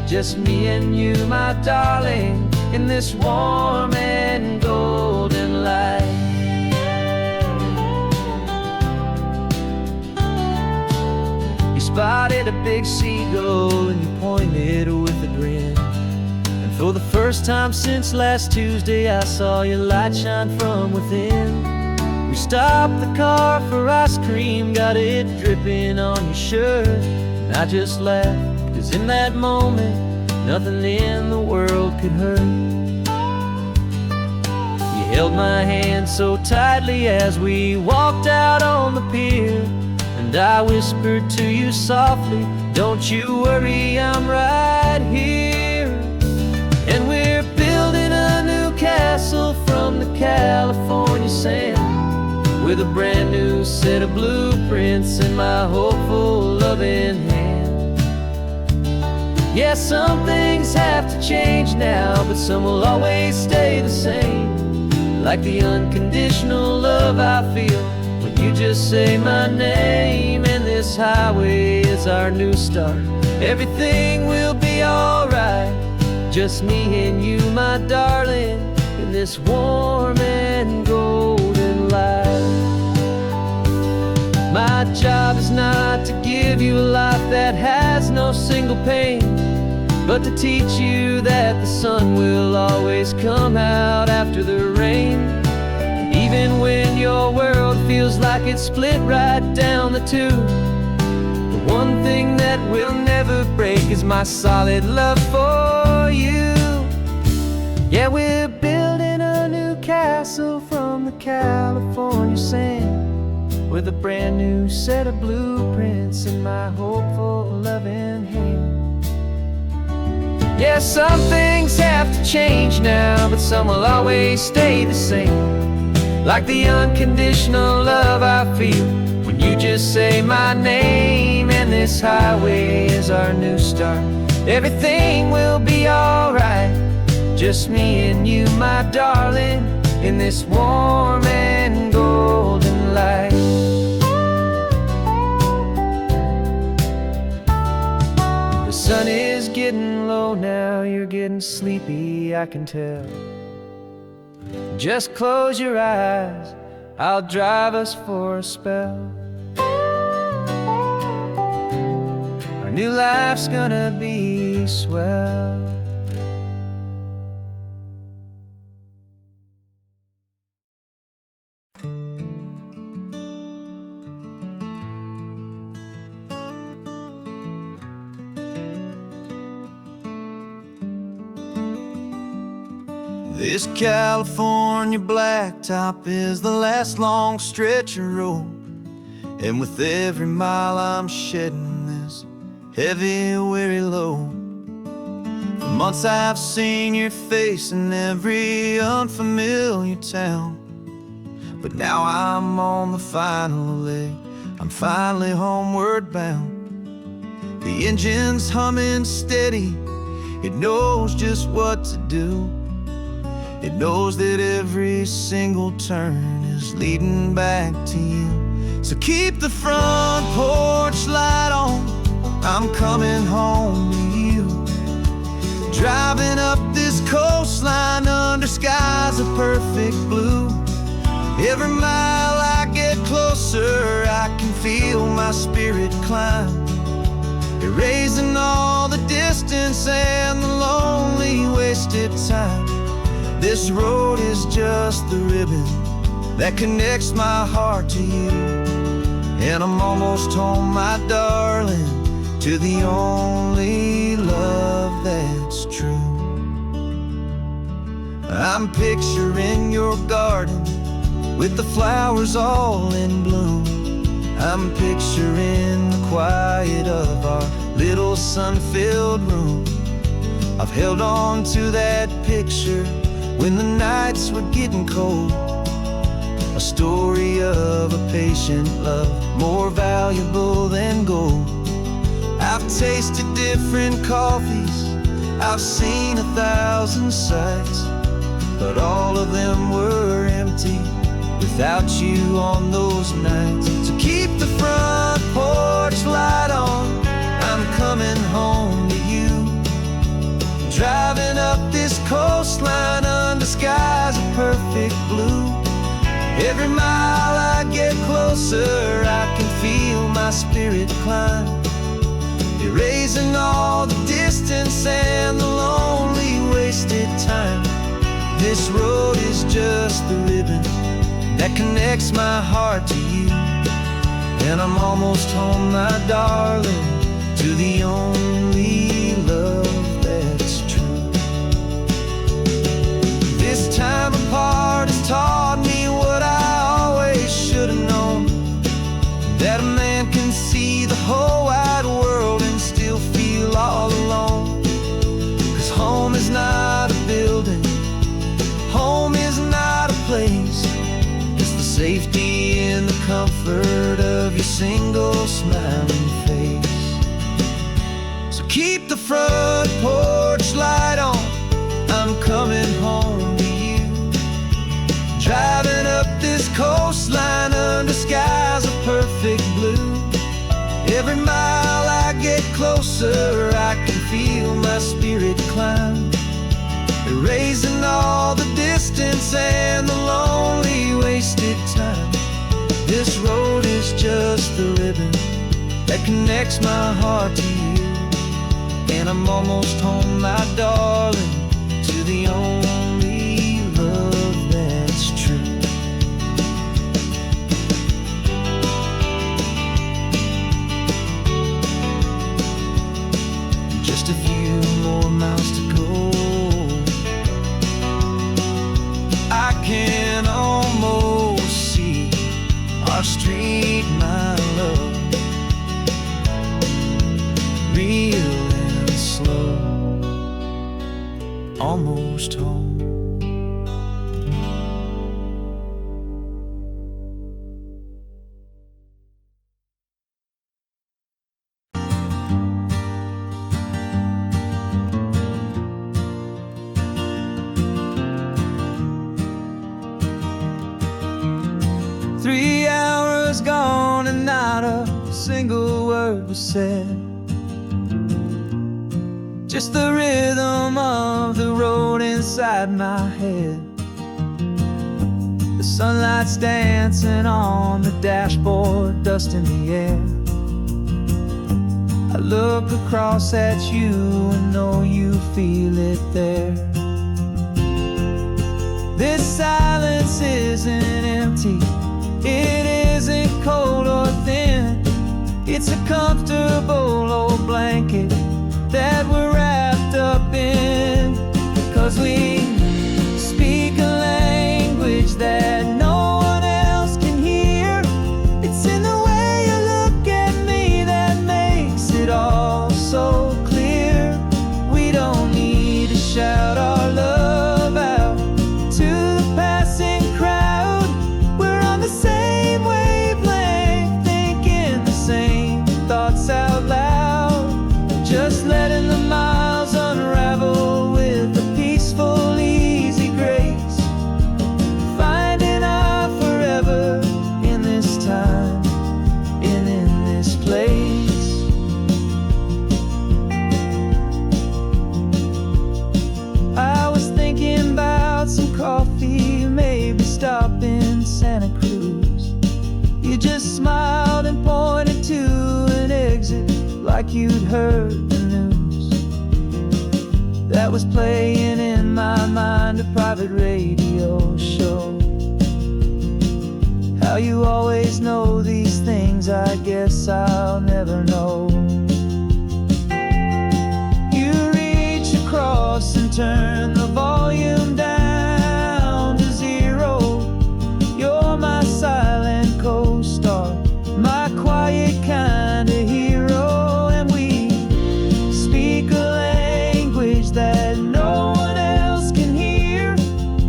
just me and you, my darling, in this warm and golden light. You spotted a big seagull and you pointed with a grin. And for the first time since last Tuesday, I saw your light shine from within. We stopped the car for ice cream, got it dripping on your shirt. And I just laughed, 'cause in that moment, nothing in the world could hurt. You held my hand so tightly as we walked out on the pier, and I whispered to you softly, don't you worry, I'm right here. And we're building a new castle from the California sand, with a brand new set of blueprints in my hopeful loving hand. Yeah, some things have to change now, but some will always stay the same. Like the unconditional love I feel when you just say my name. And this highway is our new start. Everything will be alright, just me and you, my darling, in this warm and golden light. My job is not to give you a life that has no single pain, but to teach you that the sun will always come out after the rain. And even when your world feels like it's split right down the two, the one thing that will never break is my solid love for you. Yeah, we're building a new castle from the California sand, with a brand new set of blueprints in my hopeful loving hand. Yeah, some things have to change now, but some will always stay the same. Like the unconditional love I feel when you just say my name. And this highway is our new start. Everything will be alright, just me and you, my darling, in this warm and golden light. The sun is getting low now, you're getting sleepy, I can tell. Just close your eyes, I'll drive us for a spell. Our new life's gonna be swell. This California blacktop is the last long stretch of road, and with every mile I'm shedding this heavy, weary load. For months I've seen your face in every unfamiliar town, but now I'm on the final leg, I'm finally homeward bound. The engine's humming steady, it knows just what to do. It knows that every single turn is leading back to you. So keep the front porch light on, I'm coming home to you. Driving up this coastline under skies of perfect blue. Every mile I get closer, I can spirit climb, erasing all the distance and the lonely wasted time. This road is just the ribbon that connects my heart to you, and I'm almost home, my darling, to the only love that's true. I'm picturing your garden with the flowers all in bloom. I'm picturing the quiet of our little sun-filled room. I've held on to that picture when the nights were getting cold. A story of a patient love, more valuable than gold. I've tasted different coffees, I've seen 1,000 sights, but all of them were empty without you on those nights. So keep the front porch light on, I'm coming home to you. Driving up this coastline under skies of perfect blue. Every mile I get closer, I can feel my spirit climb, erasing all the distance and the lonely wasted time. This road is just the ribbon that connects my heart to you, and I'm almost home, my darling, to the only love that's true. This time apart has taught me what I always should have known, that a man can see the whole wide world and still feel all alone. 'Cause home is not a building, home is not a place, it's the safety and the comfort of your single smiling face. So keep the front porch light on, I'm coming home to you. Driving up this coastline under skies of perfect blue. Every mile I get closer, I can feel my spirit climb, erasing all the distance and the lonely wasted time. This road is just the ribbon that connects my heart to you, and I'm almost home, my darling, to the only love that's true. Just a few more miles to go, I can almost see our street, my love, real and slow, almost home. Three hours gone and not a single word was said. Just the rhythm of the road inside my head. The sunlight's dancing on the dashboard, dust in the air. I look across at you and know you feel it there. This silence isn't empty, it isn't cold or thin. It's a comfortable old blanket that we're wrapped up in. 'Cause we speak a language that no one else can hear. It's in the way you look at me that makes it all so clear. We don't need to shout our love out to the passing crowd. We're on the same wavelength, thinking the same thoughts out loud. Just letting the miles unravel with a peaceful, easy grace. Finding our forever in this time and in this place. I was thinking about some coffee, maybe stop in Santa Cruz. You just smiled and pointed to like you'd heard the news that was playing in my mind, a private radio show. How you always know these things, I guess I'll never know. You reach across and turn the volume down to zero. You're my silent co-star, my quiet kind of hero. And we speak a language that no one else can hear.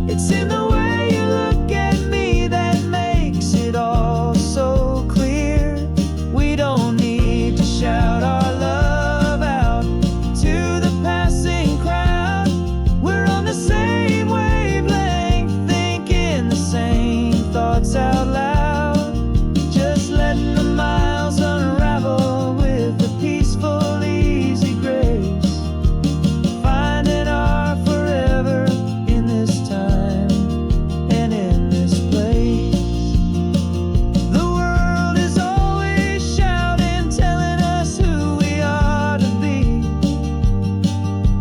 It's in the way you look at me that makes it all so clear. We don't need to shout our love out to the passing crowd. We're on the same wavelength, thinking the same thoughts out loud. Just letting the miles unravel with a peaceful, easy grace. Finding our forever in this time and in this place. The world is always shouting, telling us who we are to be.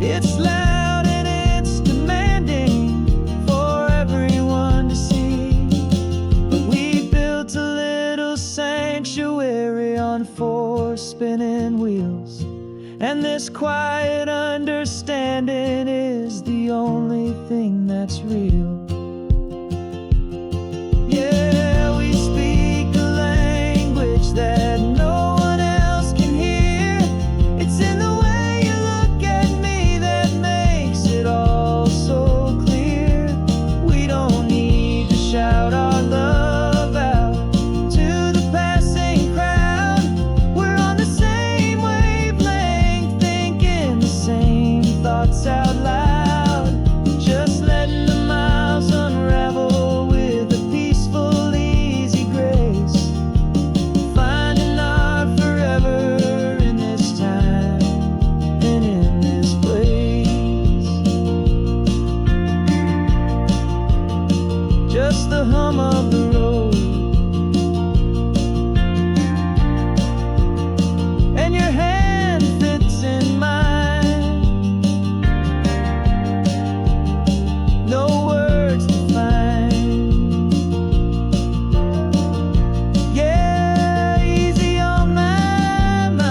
It's loud and it's demanding for everyone to see. But we built a little sanctuary on 4 spinning wheels, and this quiet understanding is the only thing that's real. Yeah, we speak a language that no one else can hear. It's in the way you look at me that makes it all so clear. We don't need to shout our love out to the passing crowd. We're on the same wavelength, thinking the same thoughts out loud. Just letting the miles unravel with a peaceful, easy grace. Finding our forever in this time and in this place. Just the hum of the road and your hand fits in mine. No words to find. Yeah, easy on my mind.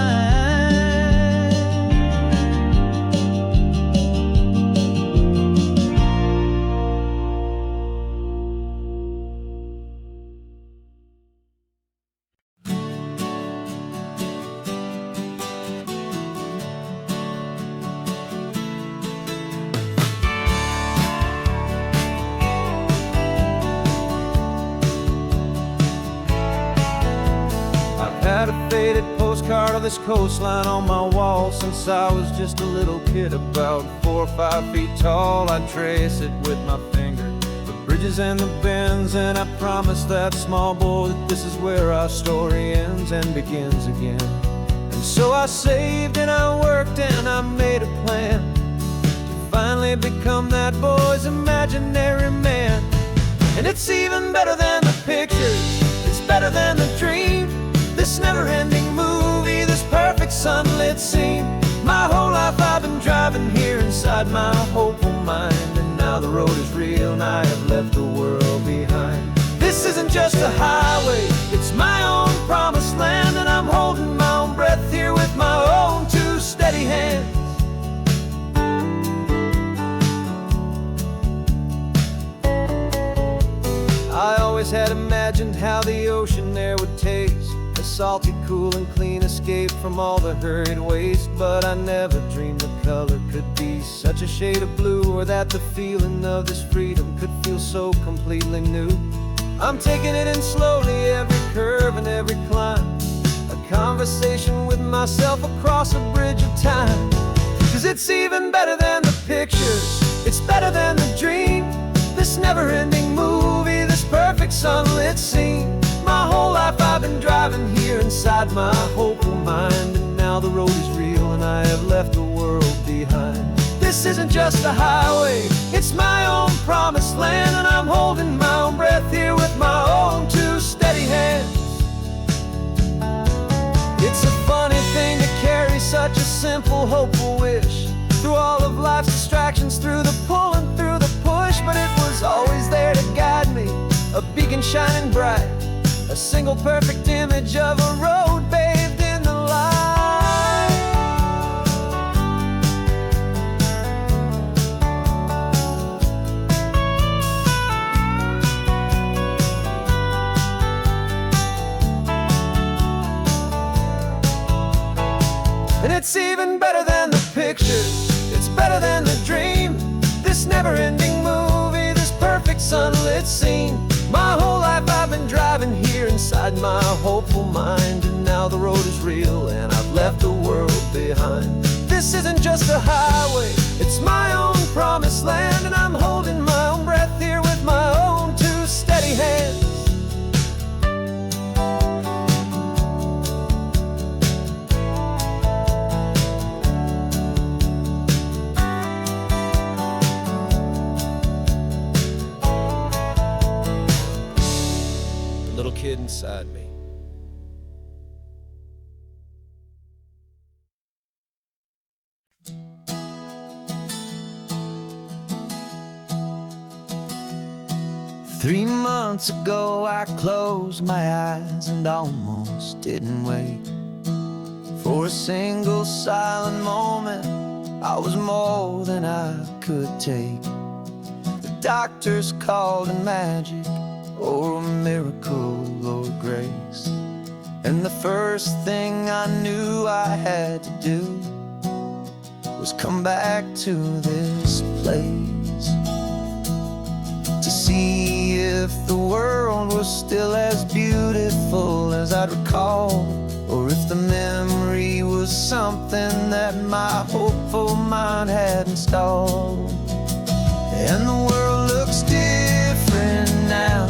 I've had a faded postcard of this coastline on my wall since I was just a little kid, about 4 or 5 feet tall. I trace it with my finger, the bridges and the bends, and I promise that small boy that this is where our story ends and begins again. And so I saved and I worked and I made a plan to finally become that boy's imaginary man. And it's even better than the pictures, it's better than the dream. This never-ending movie, this perfect sunlit scene. My whole life I've been driving here inside my hopeful mind, and now the road is real and I have left the world behind. This isn't just a highway, it's my own promised land, and I'm holding my own breath here with my own 2 steady hands. I always had imagined how the ocean air would taste, a salty, cool and clean escape from all the hurried waste. But I never dreamed the color could be such a shade of blue, or that the feeling of this freedom could feel so completely new. I'm taking it in slowly, every curve and every climb, a conversation with myself across a bridge of time. 'Cause it's even better than the pictures, it's better than the dream. This never-ending movie, this perfect sunlit scene. My whole life I've been driving here inside my hopeful mind, and now the road is real and I have left the world behind. This isn't just a highway, it's my own promised land, and I'm holding my own breath here with my own 2 steady hands. It's a funny thing to carry simple, hopeful wish. Through all of life's distractions, through the pull and through the push, but it was always there to guide me, a beacon shining bright, a single perfect image of a road bathed in the light. And it's even better than the picture, it's better than the dream. This never-ending movie, this perfect sunlit scene. My whole life I've been driving here inside my hopeful mind, and now the road is real and I've left the world behind. This isn't just a highway, it's my own promised land, and I'm holding my own breath here with my own two steady hands. Little kid inside me. Three months ago I closed my eyes and almost didn't wait for a single silent moment. I was more than I could take. The doctors called it magic, or a miracle, or grace. And the first thing I knew I had to do was come back to this place, to see if the world was still as beautiful as I'd recall, or if the memory was something that my hopeful mind had installed. And the world looks different now,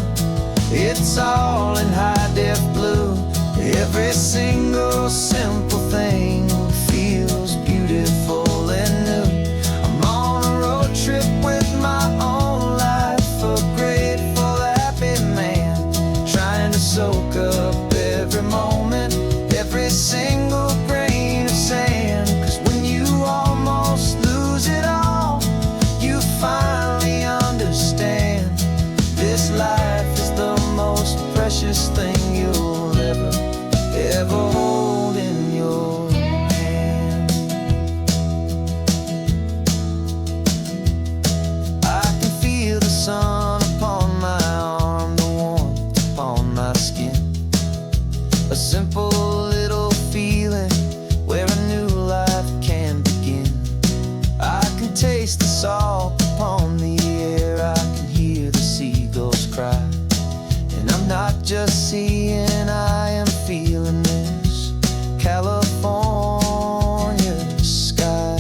it's all in high-def blue. Every single simple thing feels beautiful and new. I'm on a road trip with my own life, a grateful, happy man, trying to soak up every moment, every single grain of sand. 'Cause when you almost lose it all, you finally understand this life is the most precious thing you'll ever hold in your hand. I can feel the sun upon my arm, the warmth upon my skin, a simple little feeling where a new life can begin. I can taste the salt upon the air, I can hear the seagulls cry, and I'm not just seeing, I am feeling this California sky.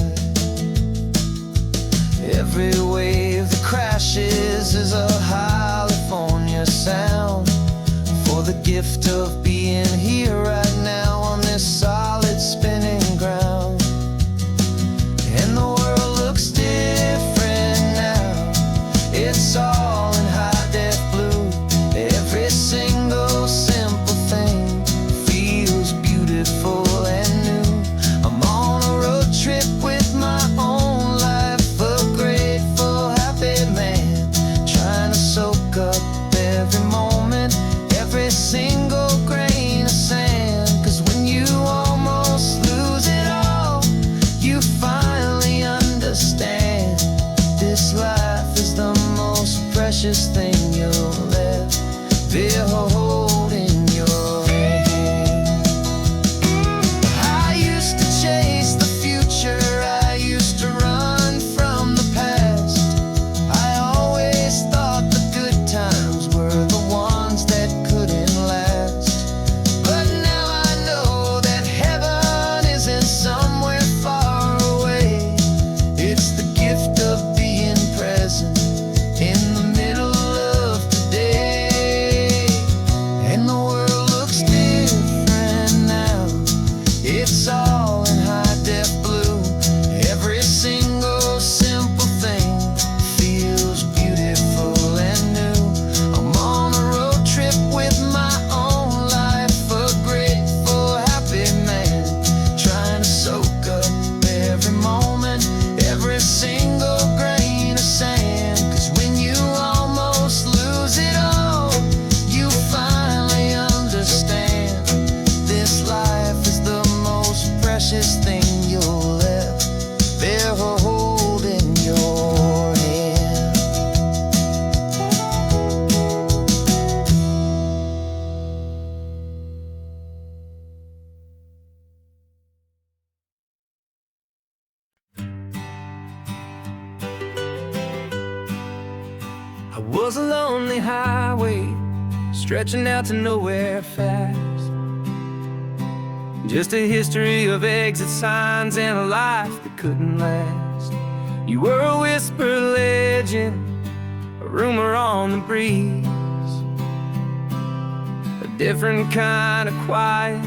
Every wave that crashes is a California sound, for the gift of being here right now on this solid spinning ground. And the world looks different now, it's all in high-def blue. Every single simple thing feels beautiful and new. I'm on a road trip with my own life, a grateful, happy man, trying to soak up every moment, every single grain of sand. was a lonely highway stretching out to nowhere fast. Just a history of exit signs and a life that couldn't last. You were a whisper legend, a rumor on the breeze, a different kind of quiet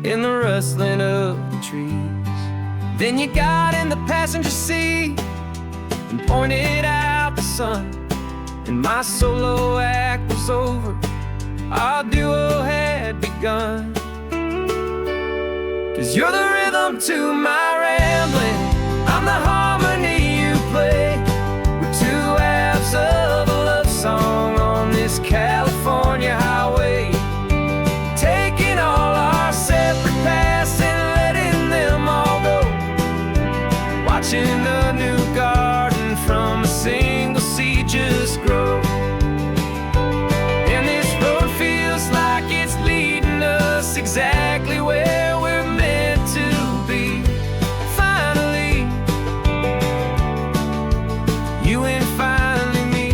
in the rustling of the trees. Then you got in the passenger seat and pointed out the sun, and my solo act was over, our duo had begun. 'Cause you're the rhythm to my rambling, I'm the harmony you play. We're two halves of a love song on this California highway, taking all our separate paths and letting them all go, watching a new garden from a single seed just grow. And this road feels like it's leading us exactly where we're to be. Finally, you and finally me.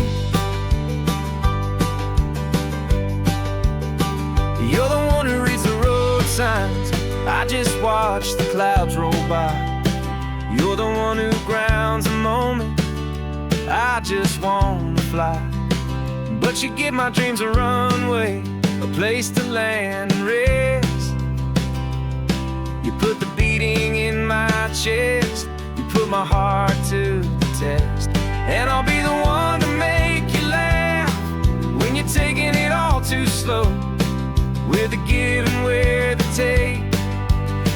You're the one who reads the road signs, I just watch the clouds roll by. You're the one who grounds a moment, I just wanna fly. But you give my dreams a runway, a place to land and rest. You put the beating in my chest, you put my heart to the test. And I'll be the one to make you laugh when you're taking it all too slow. We're the give and we're the take,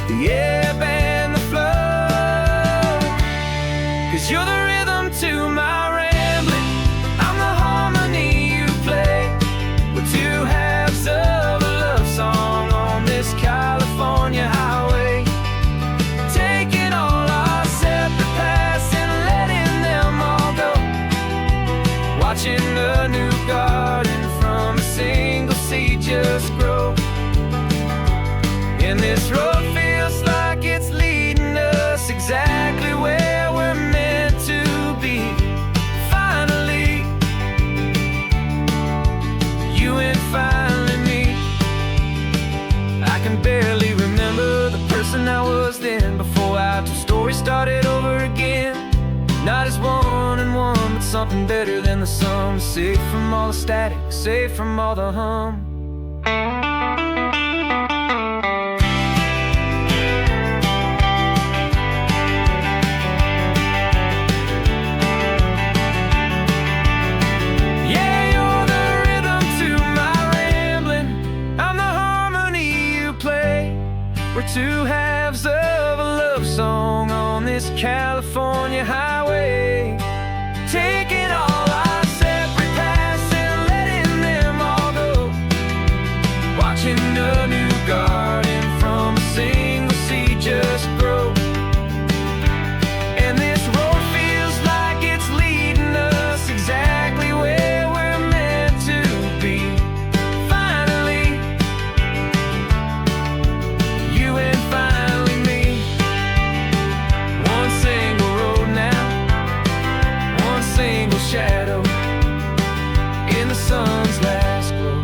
the ebb and the flow. 'Cause you're the rhythm to my rambling, I'm the harmony you play. We're two halves of a love song on this California highway, taking all our separate paths and letting them all go, watching a new garden from a single seed just grow. And this road feels like it's leading us exactly where we're meant to be. Finally, you and finally me. I can barely remember the person I was then, before our two stories started over again. Not as one and one, but something better than the sum. Safe from all the static, safe from all the hum. Yeah, you're the rhythm to my rambling, I'm the harmony you play. We're two halves of a love song on this California highway, taking all our separate paths and letting them all go, watching a new garden from a single seed just grow. And this road feels like it's leading us exactly where we're meant to be. Finally, you and finally me. One single road now, one single shadow in the sun's last glow.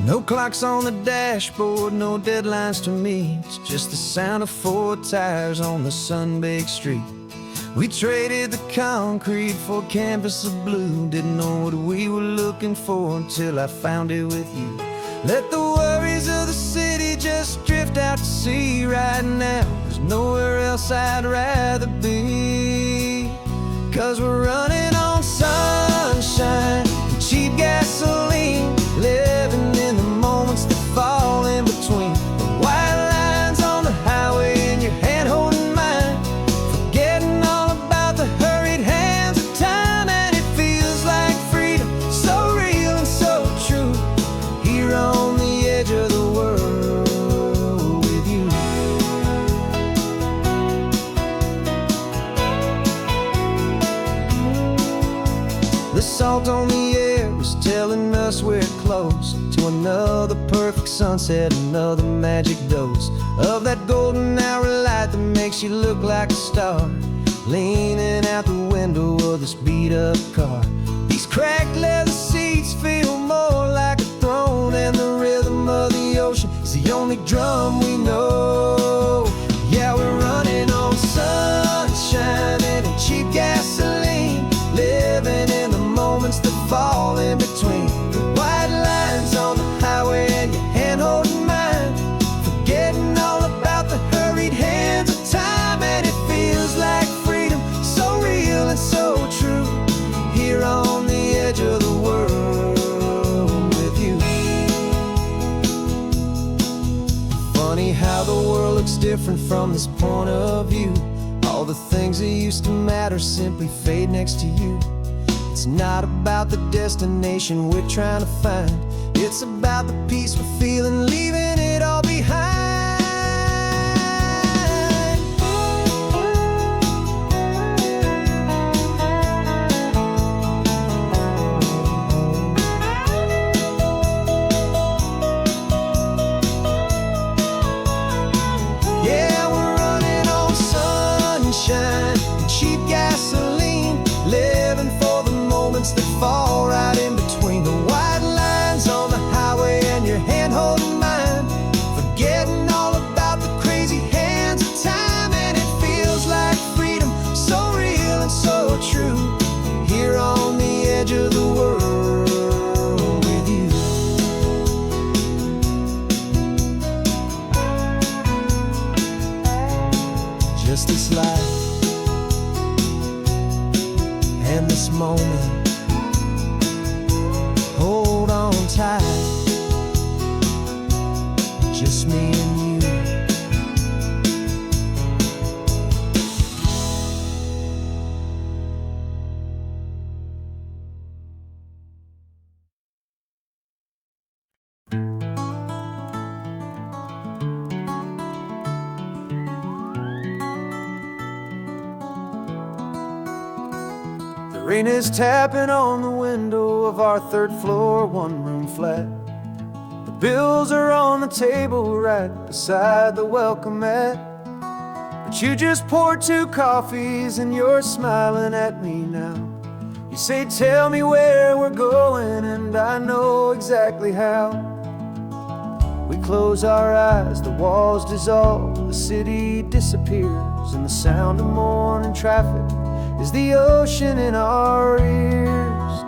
No clocks on the dashboard, no deadlines to meet. It's just the sound of 4 tires on the sun-baked street. We traded the concrete for a canvas of blue. Didn't know what we were looking for until I found it with you. Let the worries of the city just drift out to sea right now. There's nowhere else I'd rather be. 'Cause we're running on sunshine and cheap gasoline, living in the moments that fall in between. The white lines on the highway and your hand holding mine, forgetting all about the hurried hands of time. And it feels like freedom, so real and so true, here on the edge of the world with you. salt on the air is telling us we're close to another perfect sunset, another magic dose of that golden hour light that makes you look like a star, leaning out the window of this beat-up car. These cracked leather seats feel more like a throne, and the rhythm of the ocean is the only drum we know. Yeah, we're running on sunshine and cheap gasoline, living in the moments that fall in between the white lines on the highway and your hand holding mine, forgetting all about the hurried hands of time. And it feels like freedom, so real and so true, here on the edge of the world with you. Funny how the world looks different from this point of view. All the things that used to matter simply fade next to you. It's not about the destination we're trying to find, it's about the peace we're feeling, leaving it all behind. Yeah, we're running on sunshine and cheap gasoline, living for the moments that fall right in between the white lines on the highway and your hand holding mine, forgetting all about the crazy hands of time. And it feels like freedom, so real and so true, here on the edge of the world with you. Just this life and this moment, hold on tight, just me and you. The rain is tapping on the window of our third floor, one-room flat. The bills are on the table right beside the welcome mat. But you just poured 2 coffees and you're smiling at me now. You say, tell me where we're going, and I know exactly how. We close our eyes, the walls dissolve, the city disappears, and the sound of morning traffic is the ocean in our ears.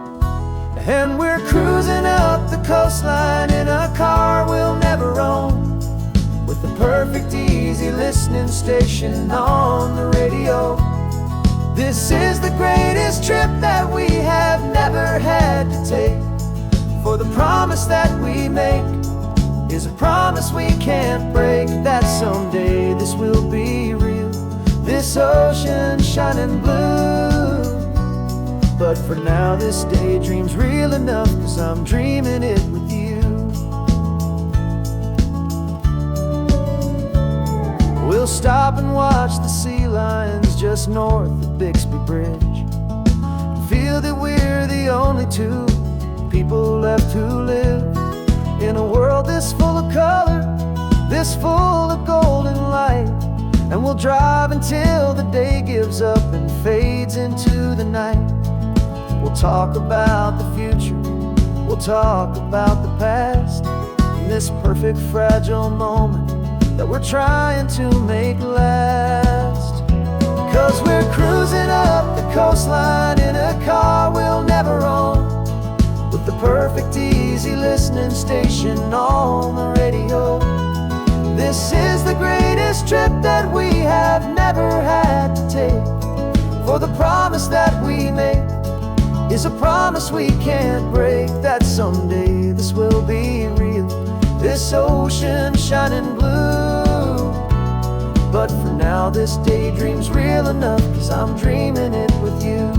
And we're cruising up the coastline in a car we'll never own, with the perfect easy listening station on the radio. This is the greatest trip that we have never had to take, for the promise that we make is a promise we can't break, that someday this will be real, this ocean shining blue. But for now this daydream's real enough, 'cause I'm dreaming it with you. We'll stop and watch the sea lions just north of Bixby Bridge, and feel that we're the only 2 people left who live in a world this full of color, this full of golden light. And we'll drive until the day gives up and fades into the night. We'll talk about the future, we'll talk about the past, in this perfect fragile moment that we're trying to make last. 'Cause we're cruising up the coastline in a car we'll never own, with the perfect easy listening station on the radio. This is the greatest trip that we have never had to take, for the promise that we make is a promise we can't break, that someday this will be real, this ocean shining blue. But for now this daydream's real enough, 'cause I'm dreaming it with you.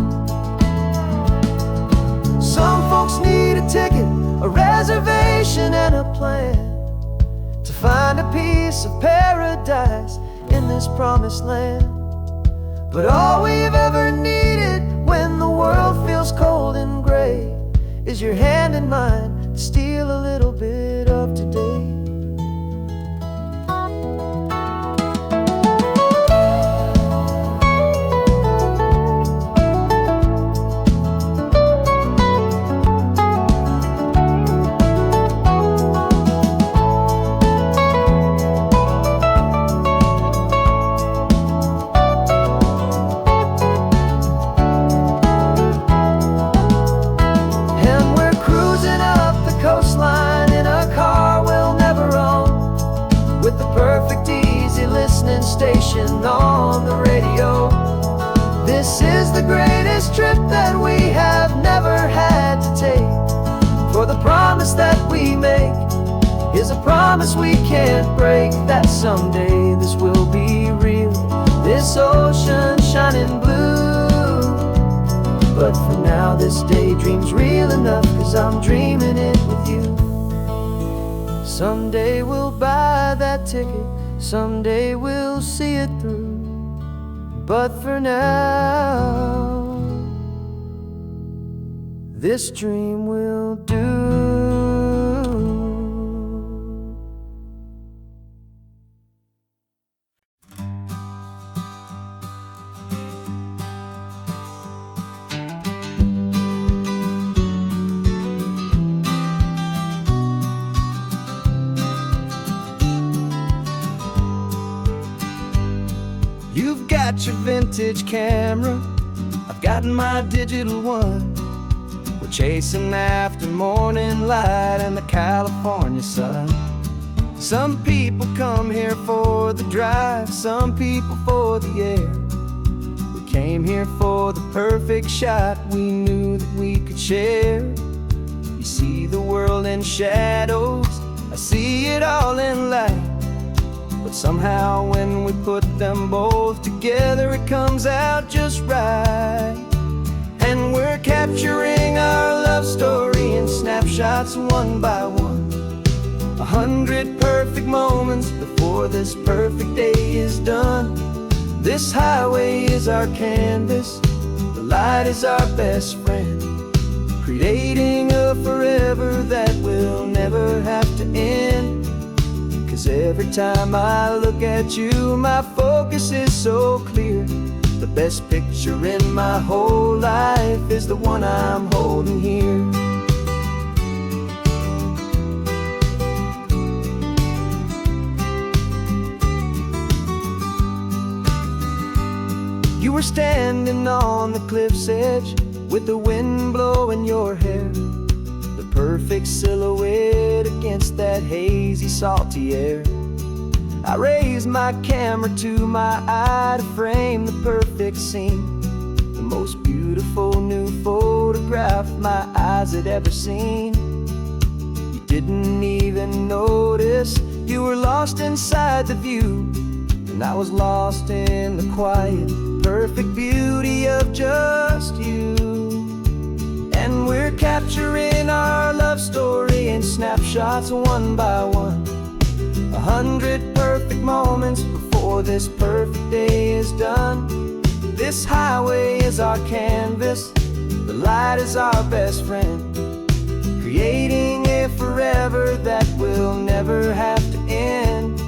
Some folks need a ticket, a reservation and a plan, to find a piece of paradise in this promised land. But all we've ever needed when the world feels cold and gray? Is your hand in mine to steal a little bit of today? Station on the radio. This is the greatest trip that we have never had to take. For the promise that we make is a promise we can't break, that someday this will be real, this ocean shining blue. But for now this daydream's real enough, 'cause I'm dreaming it with you. Someday we'll buy that ticket, someday we'll see it through. But for now, this dream will do. You've got your vintage camera, I've got my digital one. We're chasing after morning light and the California sun. Some people come here for the drive, some people for the air. We came here for the perfect shot we knew that we could share. You see the world in shadows, I see it all in light. But somehow when we put them both together, it comes out just right. And we're capturing our love story in snapshots one by one. 100 perfect moments before this perfect day is done. This highway is our canvas, the light is our best friend, creating a forever that will never have to end. 'Cause every time I look at you, my focus is so clear. The best picture in my whole life is the one I'm holding here. You were standing on the cliff's edge with the wind blowing your hair, the perfect silhouette against that hazy, salty air. I raised my camera to my eye to frame the perfect scene, the most beautiful new photograph my eyes had ever seen. You didn't even notice you were lost inside the view, and I was lost in the quiet, perfect beauty of just you. And we're capturing our love story in snapshots one by one. 100 perfect moments before this perfect day is done. This highway is our canvas, the light is our best friend, creating a forever that will never have to end.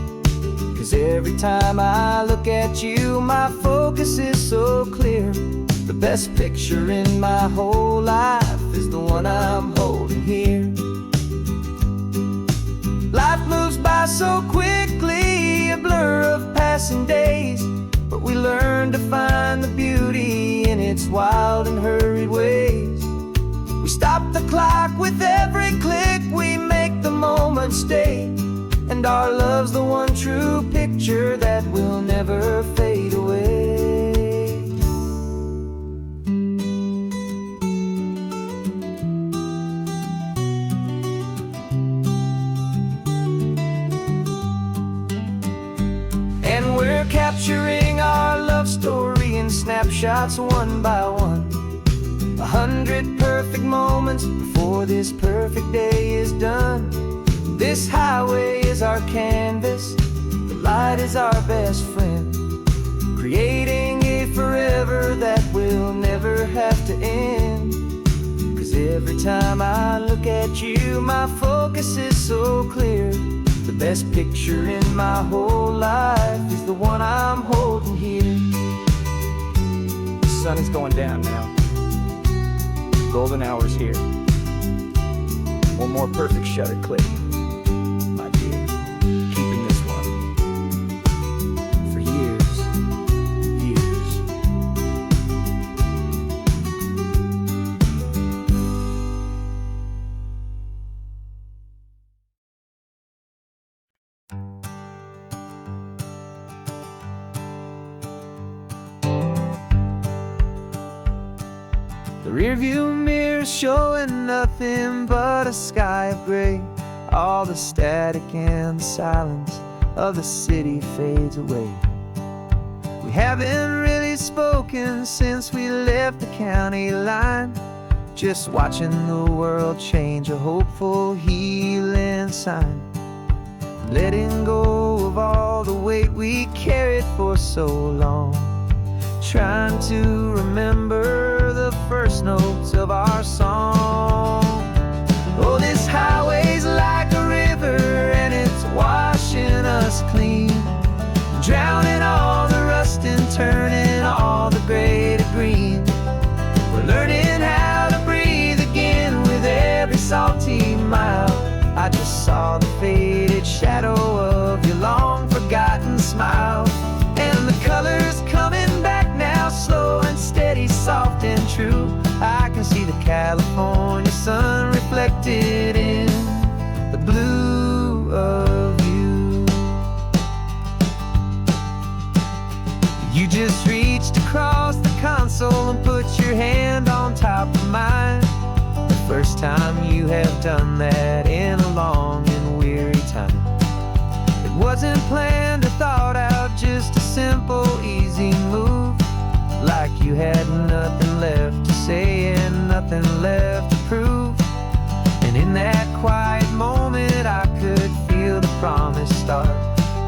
'Cause every time I look at you, my focus is so clear. The best picture in my whole life is the one I'm holding here. Life moves by so quickly, a blur of passing days, but we learn to find the beauty in its wild and hurried ways. We stop the clock with every click, we make the moment stay, and our love's the one true picture that will never fade away. Capturing our love story in snapshots one by one. 100 perfect moments before this perfect day is done. This highway is our canvas, the light is our best friend, creating a forever that will never have to end. 'Cause every time I look at you, my focus is so clear. The best picture in my whole life is the one I'm holding here. The sun is going down now. Golden hour's here. One more perfect shutter click, my dear. Keeping this one for years, years. The rearview mirror's showing nothing but a sky of gray. All the static and the silence of the city fades away. We haven't really spoken since we left the county line. Just watching the world change, a hopeful healing sign. Letting go of all the weight we carried for so long. Trying to remember the first notes of our song. Oh, this highway's like a river and it's washing us clean, drowning all the rust and turning all the gray to green. We're learning how to breathe again with every salty mile. I just saw the faded shadow of your long forgotten smile. And the colors coming back now, slow and steady, soft and true. I can see the California sun reflected in the blue of you. You just reached across the console and put your hand on top of mine. The first time you have done that in a long and weary time. It wasn't planned or thought out, just a simple, easy move. Like you had nothing left to say and nothing left to prove. And in that quiet moment I could feel the promise start,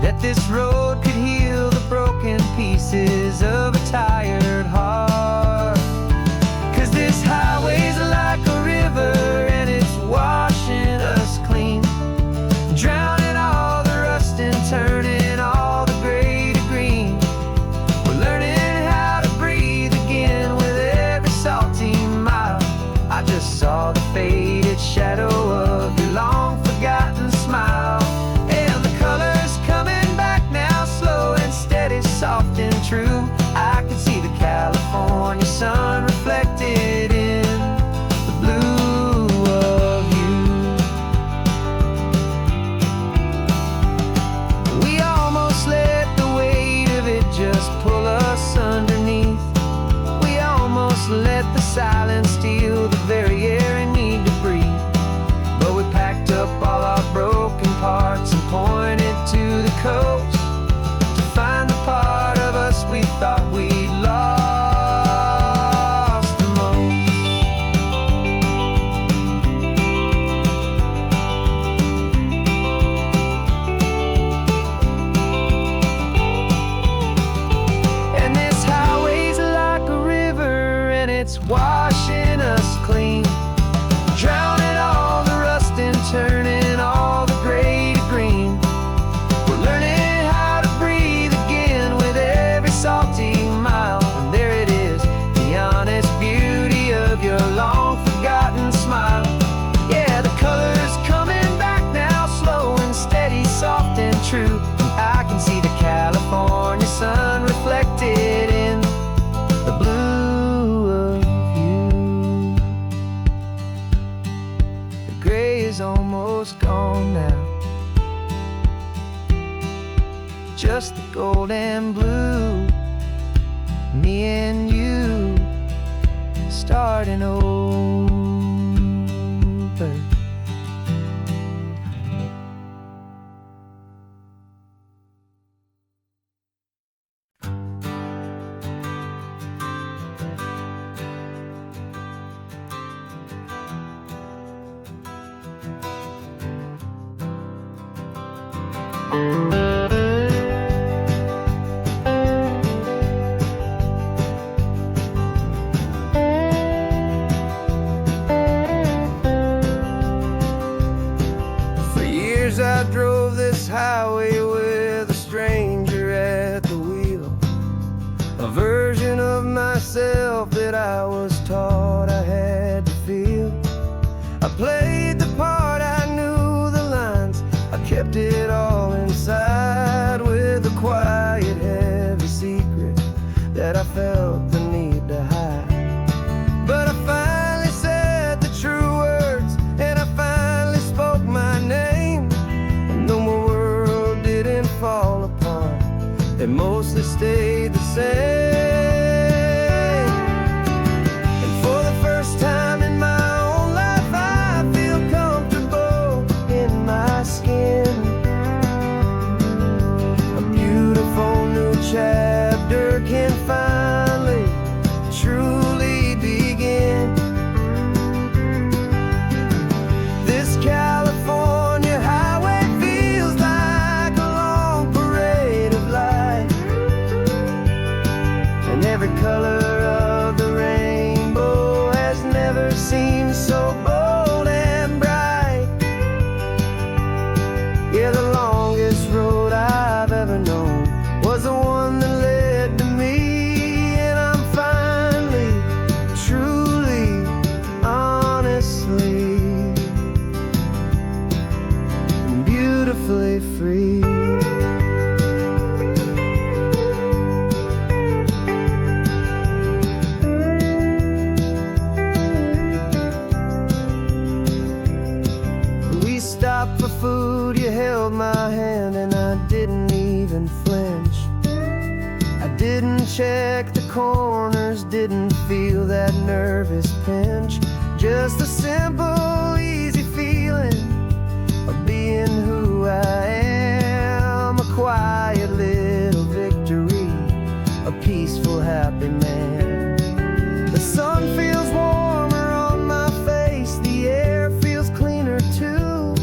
that this road could heal the broken pieces of a tired heart. 'Cause this highway's like a river and it's washing us clean, drowning all the rust and turning all the gray to green. We're learning how to breathe again with every salty mile. I just saw the faded shadow of your long forgotten smile. And the colors coming back now, slow and steady, soft and true. I can see the California sun reflected in the blue of you. We almost let the weight of it just pull us underneath. We almost let the silence steal the very air I need to breathe. But we packed up all our broken parts and pointed to the coast to find the part of us we thought we'd lost the most. And this highway's like a river and it's washing us clean, drowning all the rust and turning all the gray to green. We're learning how to breathe again with every salty mile. And there it is, the honest beauty of your long forgotten smile. Yeah, the colors coming back now, slow and steady, soft and true. I can see the California sun reflected in the blue of you. The gray is almost gone now, just the gold and blue. Me and you starting over. I was taught I had to feel. I played the part, I knew the lines, I kept it all inside with a quiet, heavy secret that I felt the need to hide. But I finally said the true words, and I finally spoke my name. And though my world didn't fall apart, it mostly stayed the same. Chapter can finally truly begin. This California highway feels like a long parade of light, and every color of the rainbow has never seemed so bold and bright. Yeah, the longest road I've ever known was the one that led to me, and I'm finally, truly, honestly, and beautifully free. We stopped for food, you held my hand, and I didn't even flinch. I didn't check the corners, didn't feel that nervous pinch. Just a simple, easy feeling of being who I am. A quiet little victory, a peaceful, happy man. The sun feels warmer on my face, the air feels cleaner too.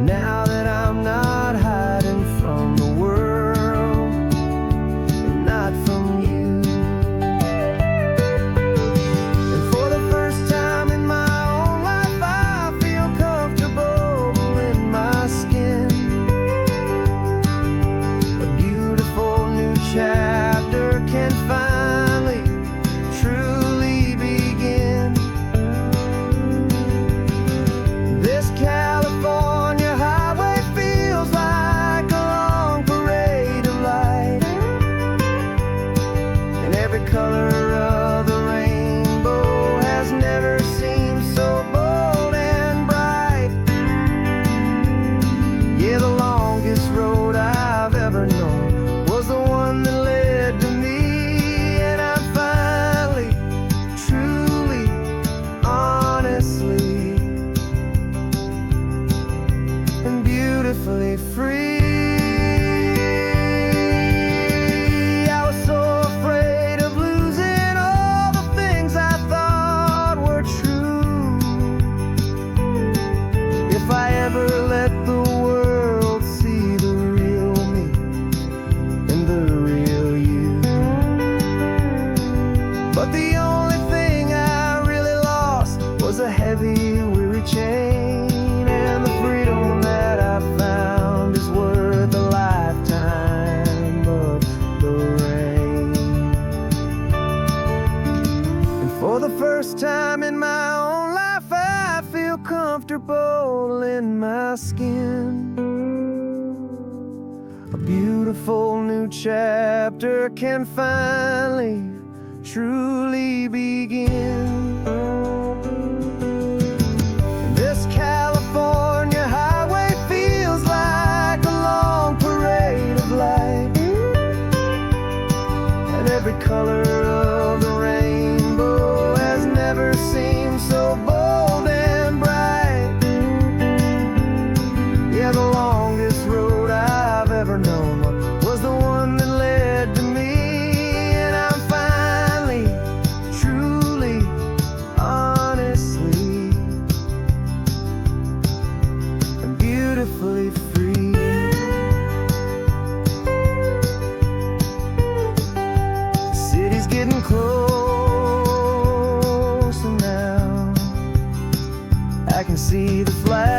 Now that I'm not hiding from the world, and not from you. And for the first time in my own life, I feel comfortable in my skin. A beautiful new chapter can finally truly begin. This California highway feels like a long parade of light, and every color of the rainbow has never seemed so bold and bright. Yeah, the longest road I've ever known was the one that led to me, and I'm finally, truly, honestly, and beautifully free. I was so afraid of losing all the things I thought were true. If I ever let the world see the real me and the real you. But the only thing I really lost was a heavy, weary chain, and the freedom that I found is worth a lifetime of the rain. And for the first time in my own life, I feel comfortable in my skin. A beautiful new chapter can finally, truly begin. This California highway feels like a long parade of light, and every color of the rainbow has never seemed so bold and bright. Yeah, the longest road I've ever known was the one that led to me, and I'm finally, truly, honestly, and beautifully free. The city's getting closer now. I can see the flags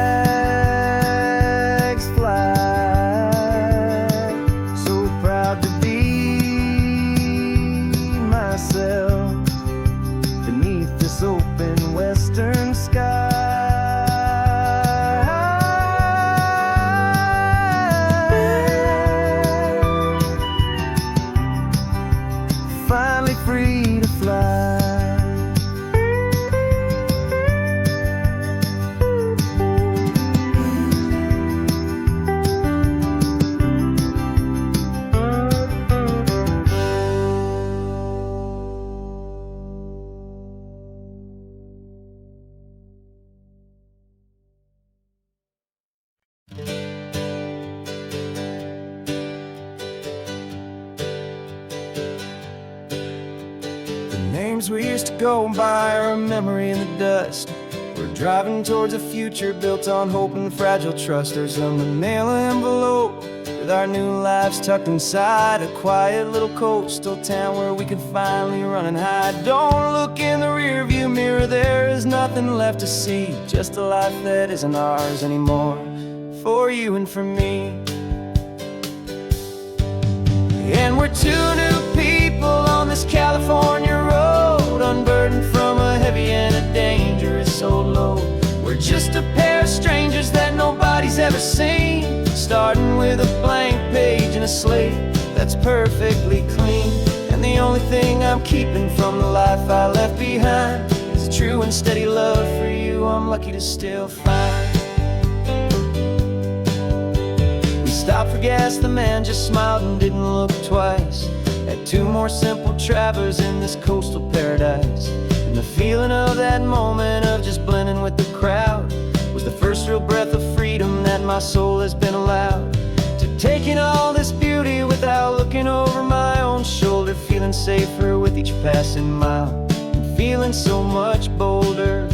fly. So proud to be myself. dreams we used to go by are a memory in the dust. We're driving towards a future built on hope and fragile trust. There's a manila envelope with our new lives tucked inside, a quiet little coastal town where we can finally run and hide. Don't look in the rearview mirror, there is nothing left to see, just a life that isn't ours anymore, for you and for me. And we're two new people on this California road, unburdened from a heavy and a dangerous old load. We're just a pair of strangers that nobody's ever seen, starting with a blank page and a slate that's perfectly clean. And the only thing I'm keeping from the life I left behind is a true and steady love for you I'm lucky to still find. We stopped for gas, the man just smiled and didn't look twice. Had two more simple travelers in this coastal paradise. And the feeling of that moment of just blending with the crowd was the first real breath of freedom that my soul has been allowed to take in all this beauty without looking over my own shoulder, feeling safer with each passing mile and feeling so much bolder.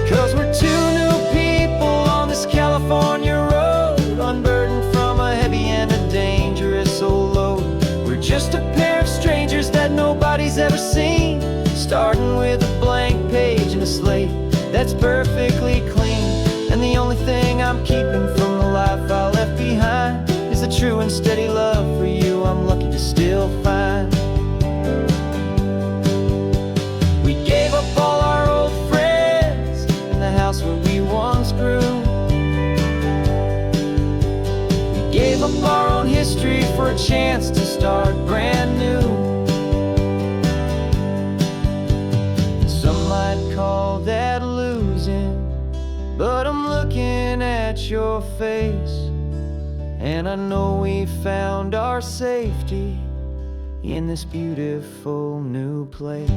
'Cause we're two new people on this California road, unburdened from a heavy and a dangerous old load. We're just a pair of strangers that nobody's ever seen, starting with a blank page and a slate that's perfectly clean. And the only thing I'm keeping from the life I left behind is a true and steady love for you I'm lucky to still find. We gave up all our old friends in the house where we once grew. We gave up our own history for a chance to start brand new. Some might call that losing, but I'm looking at your face, and I know we found our safety in this beautiful new place.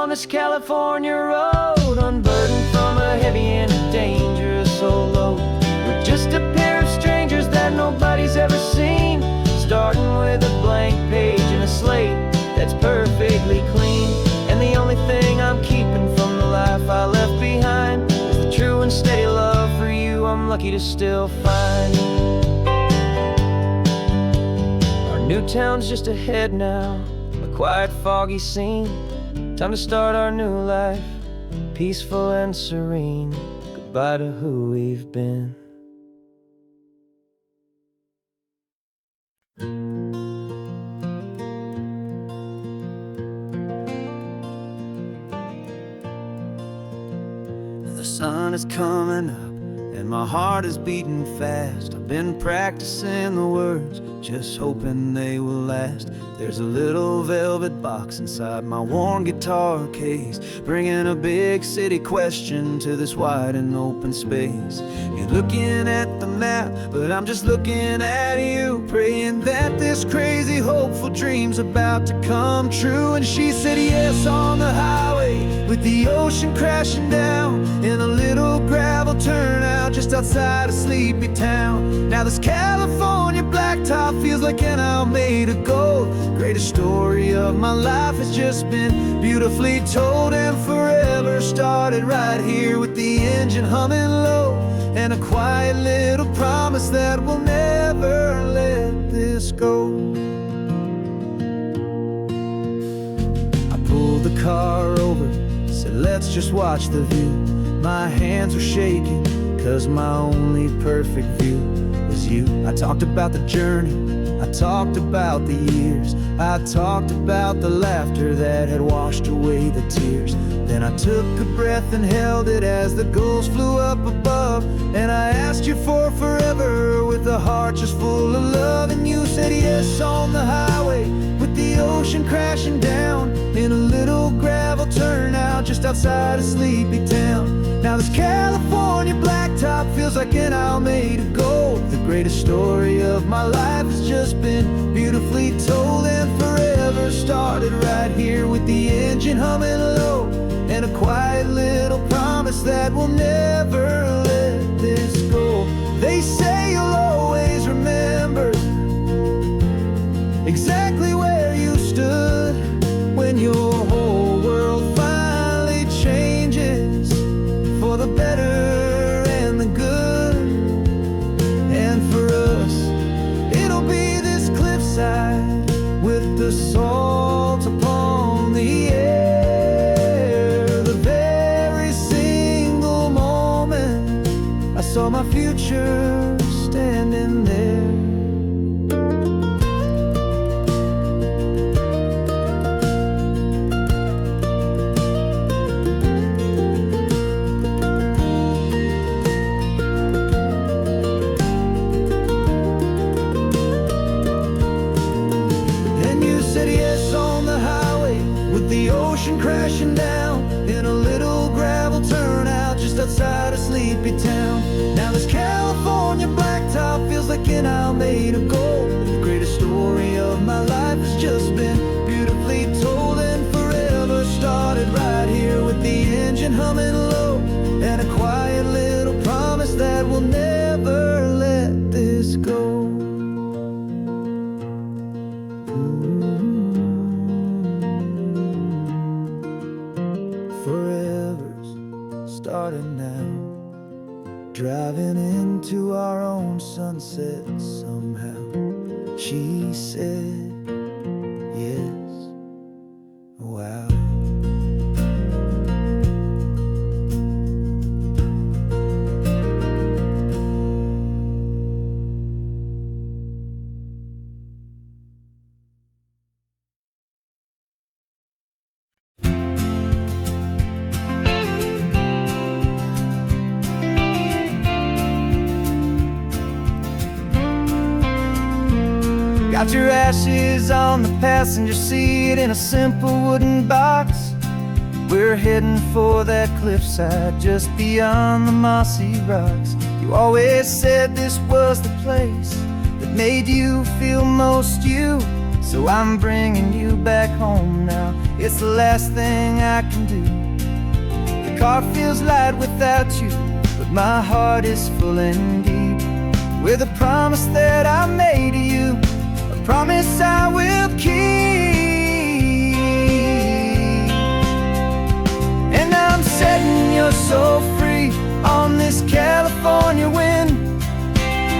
This California road, unburdened from a heavy and a dangerous old load. We're just a pair of strangers that nobody's ever seen, starting with a blank page and a slate that's perfectly clean. And the only thing I'm keeping from the life I left behind is the true and steady love for you I'm lucky to still find. Our new town's just ahead now, a quiet, foggy scene. Time to start our new life, peaceful and serene. Goodbye to who we've been. The sun is coming up and my heart is beating fast. I've been practicing the words, just hoping they will last. There's a little velvet box inside my worn guitar case, bringing a big city question to this wide and open space. You're looking at the map, but I'm just looking at you, praying that this crazy hopeful dream's about to come true. And she said yes on the highway, with the ocean crashing down in a little gravel turnout just outside a sleepy town. Now this California blacktop feels like an owl made of gold. Greatest story of my life has just been beautifully told, and forever started right here with the engine humming low, and a quiet little promise that we'll never let this go. I pulled the car over, said let's just watch the view. My hands were shaking, 'cause my only perfect view was you. I talked about the journey, I talked about the years, I talked about the laughter that had washed away the tears. Then I took a breath and held it as the gulls flew up above, and I asked you for forever with a heart just full of love. And you said yes on the highway, with the ocean crashing down in a little gravel turnout just just outside of Sleepy Town. Now this California blacktop feels like an Alameda Gold. The greatest story of my life has just been beautifully told, and forever started right here with the engine humming low, and a quiet little promise that we'll never let this go. They say you'll always remember exactly where you stood when your whole world finally changes for the better and the good. And for us, it'll be this cliffside with the salt upon the air. The very single moment I saw my future standing there. The ocean crashing down in a little gravel turnout just outside of Sleepy Town. Now this California blacktop feels like an Alameda Gold. The greatest story of my life has just been beautifully told, and forever started right here with the engine humming low, and a quiet little promise that we'll never let this go. Forever's started now, driving into our own sunset somehow. She said, yes, wow. Got your ashes on the passenger seat in a simple wooden box. We're heading for that cliffside just beyond the mossy rocks. You always said this was the place that made you feel most you, so I'm bringing you back home now. It's the last thing I can do. The car feels light without you, but my heart is full and deep with a promise that I made to you, a promise I will keep. And I'm setting your soul free on this California wind,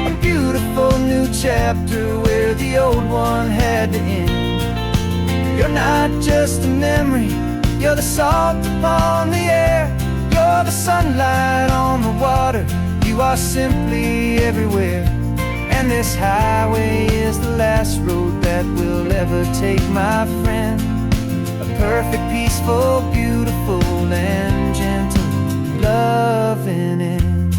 a beautiful new chapter where the old one had to end. You're not just a memory, you're the salt upon the air, you're the sunlight on the water, you are simply everywhere. And this highway is the last road that we'll ever take, my friend. A perfect, peaceful, beautiful, and gentle, loving end.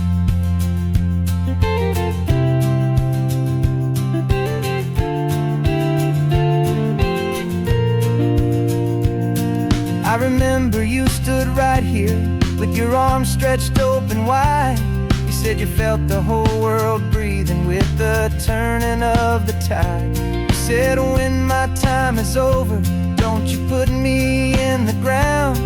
I remember you stood right here with your arms stretched open wide. You said you felt the whole world breathing with the turning of the tide. You said when my time is over, don't you put me in the ground,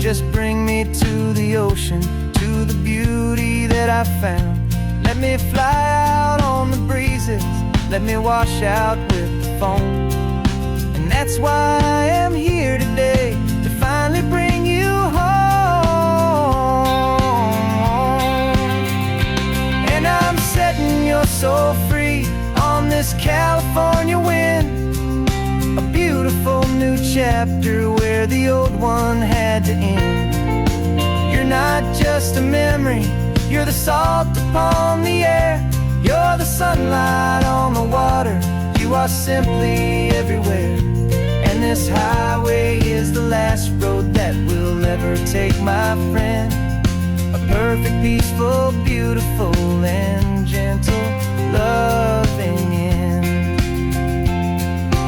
just bring me to the ocean, to the beauty that I found. Let me fly out on the breezes, let me wash out with the foam. And that's why I am here today, to finally bring you home. And I'm setting your soul free on this California wind, a beautiful new chapter where the old one had to end. You're not just a memory, you're the salt upon the air, you're the sunlight on the water, you are simply everywhere. And this highway is the last road that we'll ever take, my friend. A perfect, peaceful, beautiful, and gentle, loving end.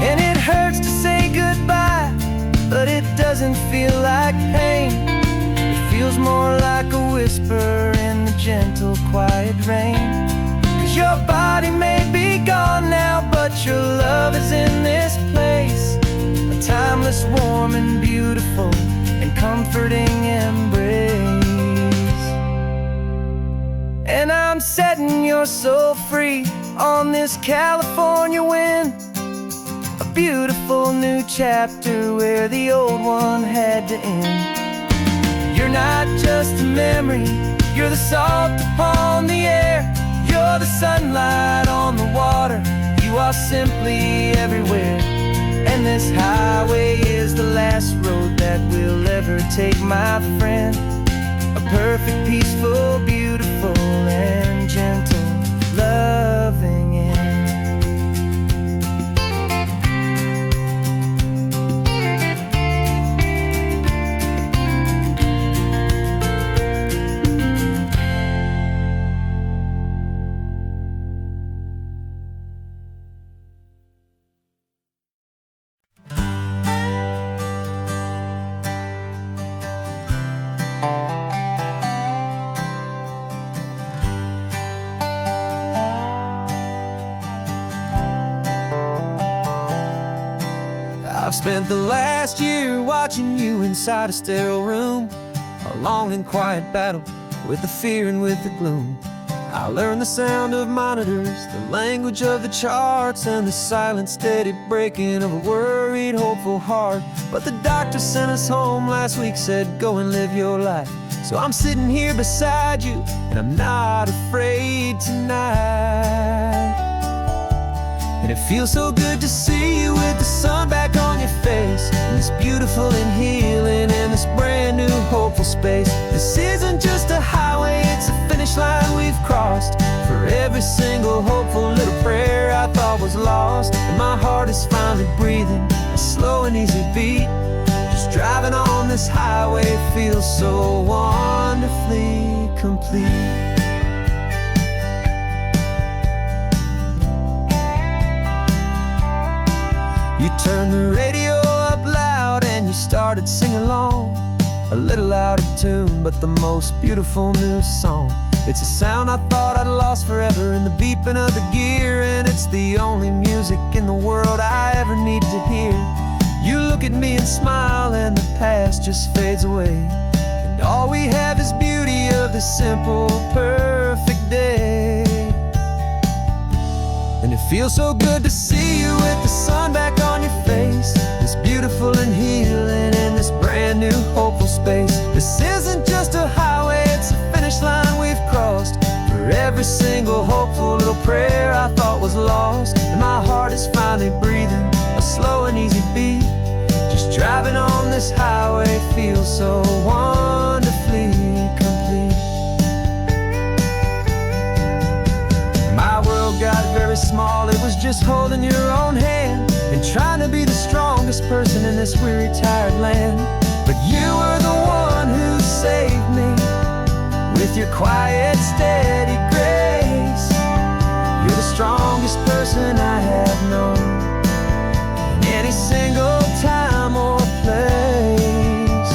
And it hurts to say goodbye, but it doesn't feel like pain. whisper in the gentle, quiet rain. 'Cause your body may be gone now, but your love is in this place. A timeless, warm and beautiful and comforting embrace. And I'm setting your soul free on this California wind. A beautiful new chapter where the old one had to end. You're not just a memory, you're the salt upon the air. You're the sunlight on the water, you are simply everywhere. And this highway is the last road that we'll ever take, my friend. A perfect, peaceful, beautiful, and gentle, loving end. I've spent the last year watching you inside a sterile room, a long and quiet battle with the fear and with the gloom. I learned the sound of monitors, the language of the charts, and the silent, steady breaking of a worried, hopeful heart. But the doctor sent us home last week, said go and live your life. So I'm sitting here beside you, and I'm not afraid tonight. And it feels so good to see you with the sun back on your face, and this beautiful and healing and this brand new hopeful space. This isn't just a highway, it's a finish line we've crossed. For every single hopeful little prayer I thought was lost, and my heart is finally breathing a slow and easy beat. Just driving on this highway feels so wonderfully complete. You turned the radio up loud and you started singing along, a little out of tune, but the most beautiful new song. It's a sound I thought I'd lost forever in the beeping of the gear, and it's the only music in the world I ever need to hear. You look at me and smile and the past just fades away, and all we have is beauty of this simple, perfect day. And it feels so good to see you with the sun back on your face, this beautiful and healing in this brand new hopeful space. This isn't just a highway, it's a finish line we've crossed. For every single hopeful little prayer I thought was lost, and my heart is finally breathing a slow and easy beat. Just driving on this highway feels so wonderfully complete. My world got very small, it was just holding your own hand and trying to be the strongest person in this weary, tired land. But you were the one who saved me with your quiet, steady grace. You're the strongest person I have known in any single time or place.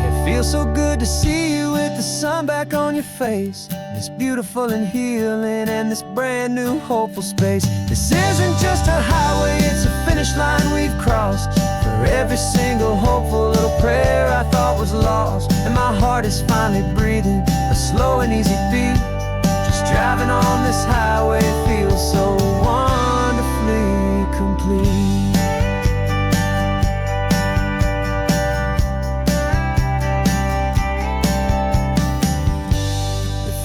It feels so good to see you with the sun back on your face, this beautiful and healing and this brand new hopeful space. This isn't just a highway, it's a finish line we've crossed. For every single hopeful little prayer I thought was lost, and my heart is finally breathing a slow and easy beat. Just driving on this highway feels so wonderfully complete.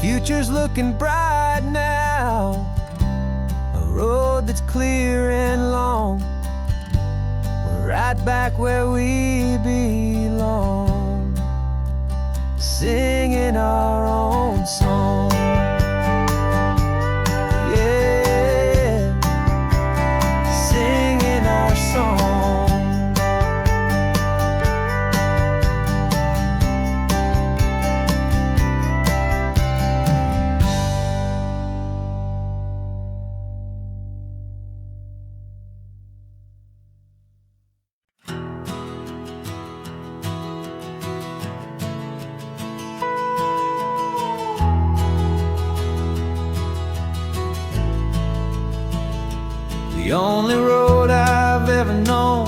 Future's looking bright now, a road that's clear and long. We're right back where we belong, singing our own song. Yeah, singing our song. known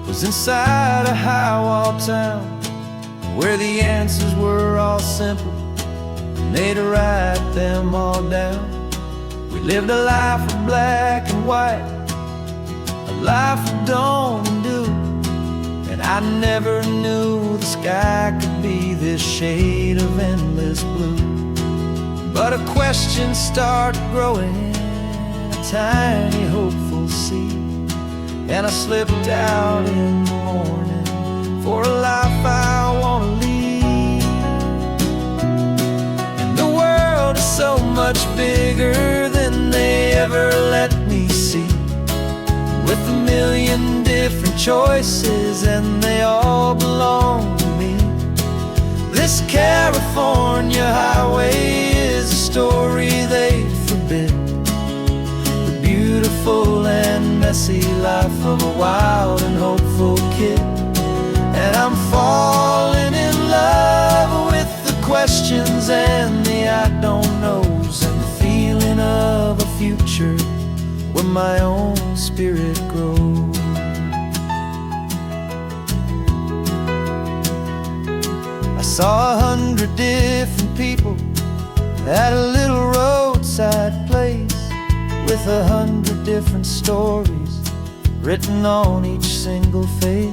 was inside a high-wall town, where the answers were all simple, and they'd write them all down. We lived a life of black and white, a life of dawn and dew, and I never knew the sky could be this shade of endless blue. But a question started growing, a tiny hopeful seed, and I slipped out in the morning for a life I want to lead. And the world is so much bigger than they ever let me see, with a million different choices and they all belong to me. This California highway is a story they forbid, the beautiful and messy life of a wild and hopeful kid. And I'm falling in love with the questions and the I don't knows, and the feeling of a future where my own spirit grows. I saw 100 different people at a little roadside place, with 100 different stories written on each single face.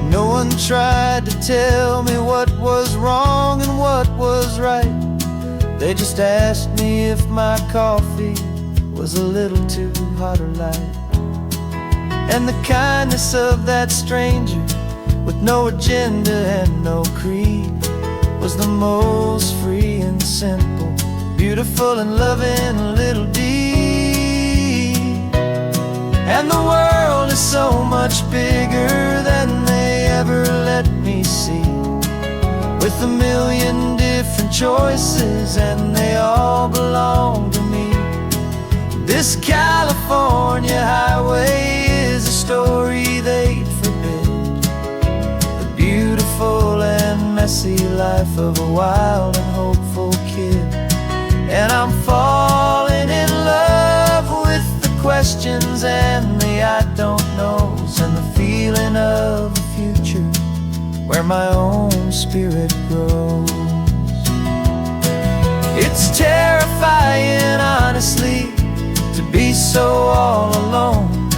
No one tried to tell me what was wrong and what was right. They just asked me if my coffee was a little too hot or light. And the kindness of that stranger, with no agenda and no creed, was the most free and simple, beautiful and loving little deed. And the world is so much bigger than they ever let me see, with a million different choices and they all belong to me. This California highway is a story they'd forbid, the beautiful and messy life of a wild and hopeful kid. And I'm falling in love with the questions and the I don't knows, and the feeling of a future where my own spirit grows. It's terrifying, honestly, to be so all alone,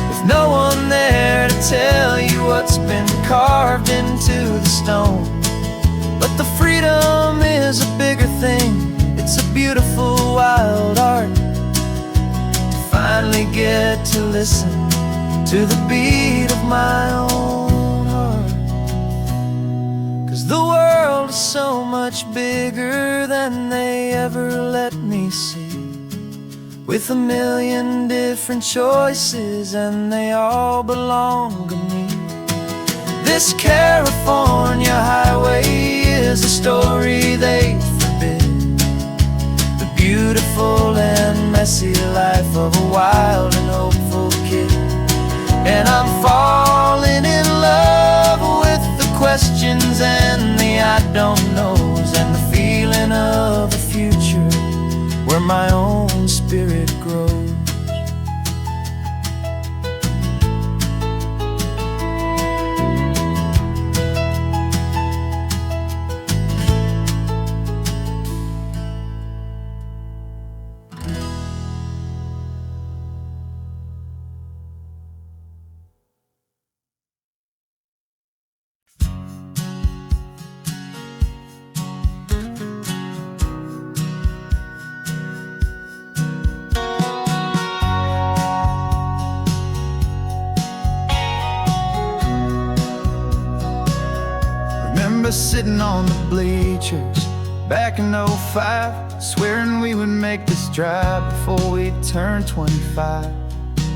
with no one there to tell you what's been carved into the stone. But the freedom is a bigger thing, it's a beautiful wild art, to finally get to listen to the beat of my own heart. 'Cause the world is so much bigger than they ever let me see, with a million different choices and they all belong to me. This California highway is a story they forbid, the beautiful and messy life of a wild and hopeful kid. And I'm falling in love with the questions and the I don't knows, and the feeling of a future where my own spirit grows. Sitting on the bleachers back in '05, swearing we would make this drive before we turned 25.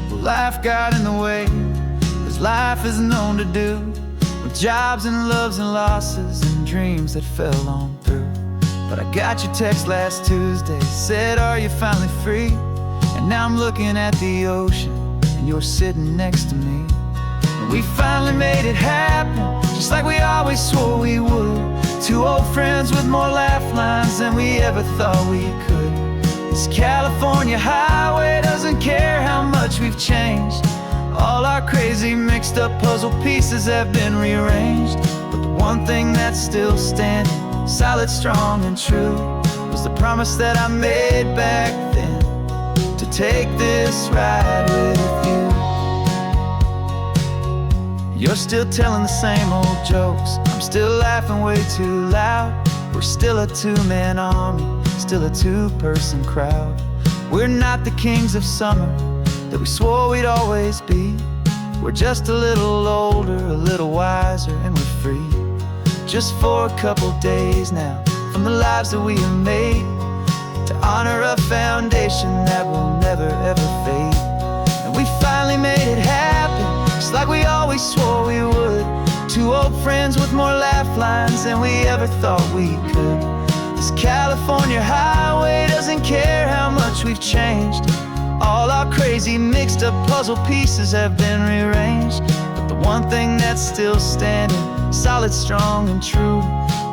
Well, life got in the way, as life is known to do, with jobs and loves and losses and dreams that fell on through. But I got your text last Tuesday, said, are you finally free? And now I'm looking at the ocean and you're sitting next to me. We finally made it happen, just like we always swore we would. Two old friends with more laugh lines than we ever thought we could. And This California highway doesn't care how much we've changed. All our crazy mixed up puzzle pieces have been rearranged, but the one thing that's still standing, solid, strong, and true, was the promise that I made back then, to take this ride with you. You're still telling the same old jokes, I'm still laughing way too loud. We're still a two-man army, still a two-person crowd. We're not the kings of summer that we swore we'd always be. We're just a little older, a little wiser, and we're free. Just for a couple days now, from the lives that we have made, to honor a foundation that will never ever fade. And we finally made it happen, just like we always swore we would. Two old friends with more laugh lines than we ever thought we could. This California highway doesn't care how much we've changed. All our crazy mixed up puzzle pieces have been rearranged, but the one thing that's still standing, solid, strong, and true,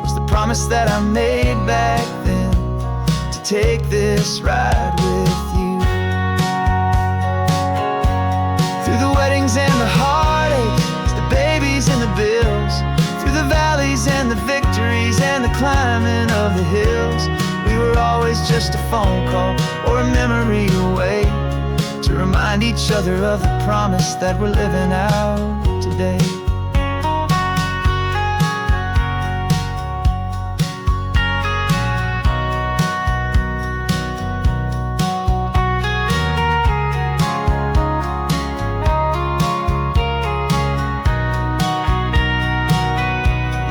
was the promise that I made back then, to take this ride with you. Through the weddings and the heartaches, the babies and the bills, through the valleys and the victories and the climbing of the hills, we were always just a phone call or a memory away, to remind each other of the promise that we're living out today.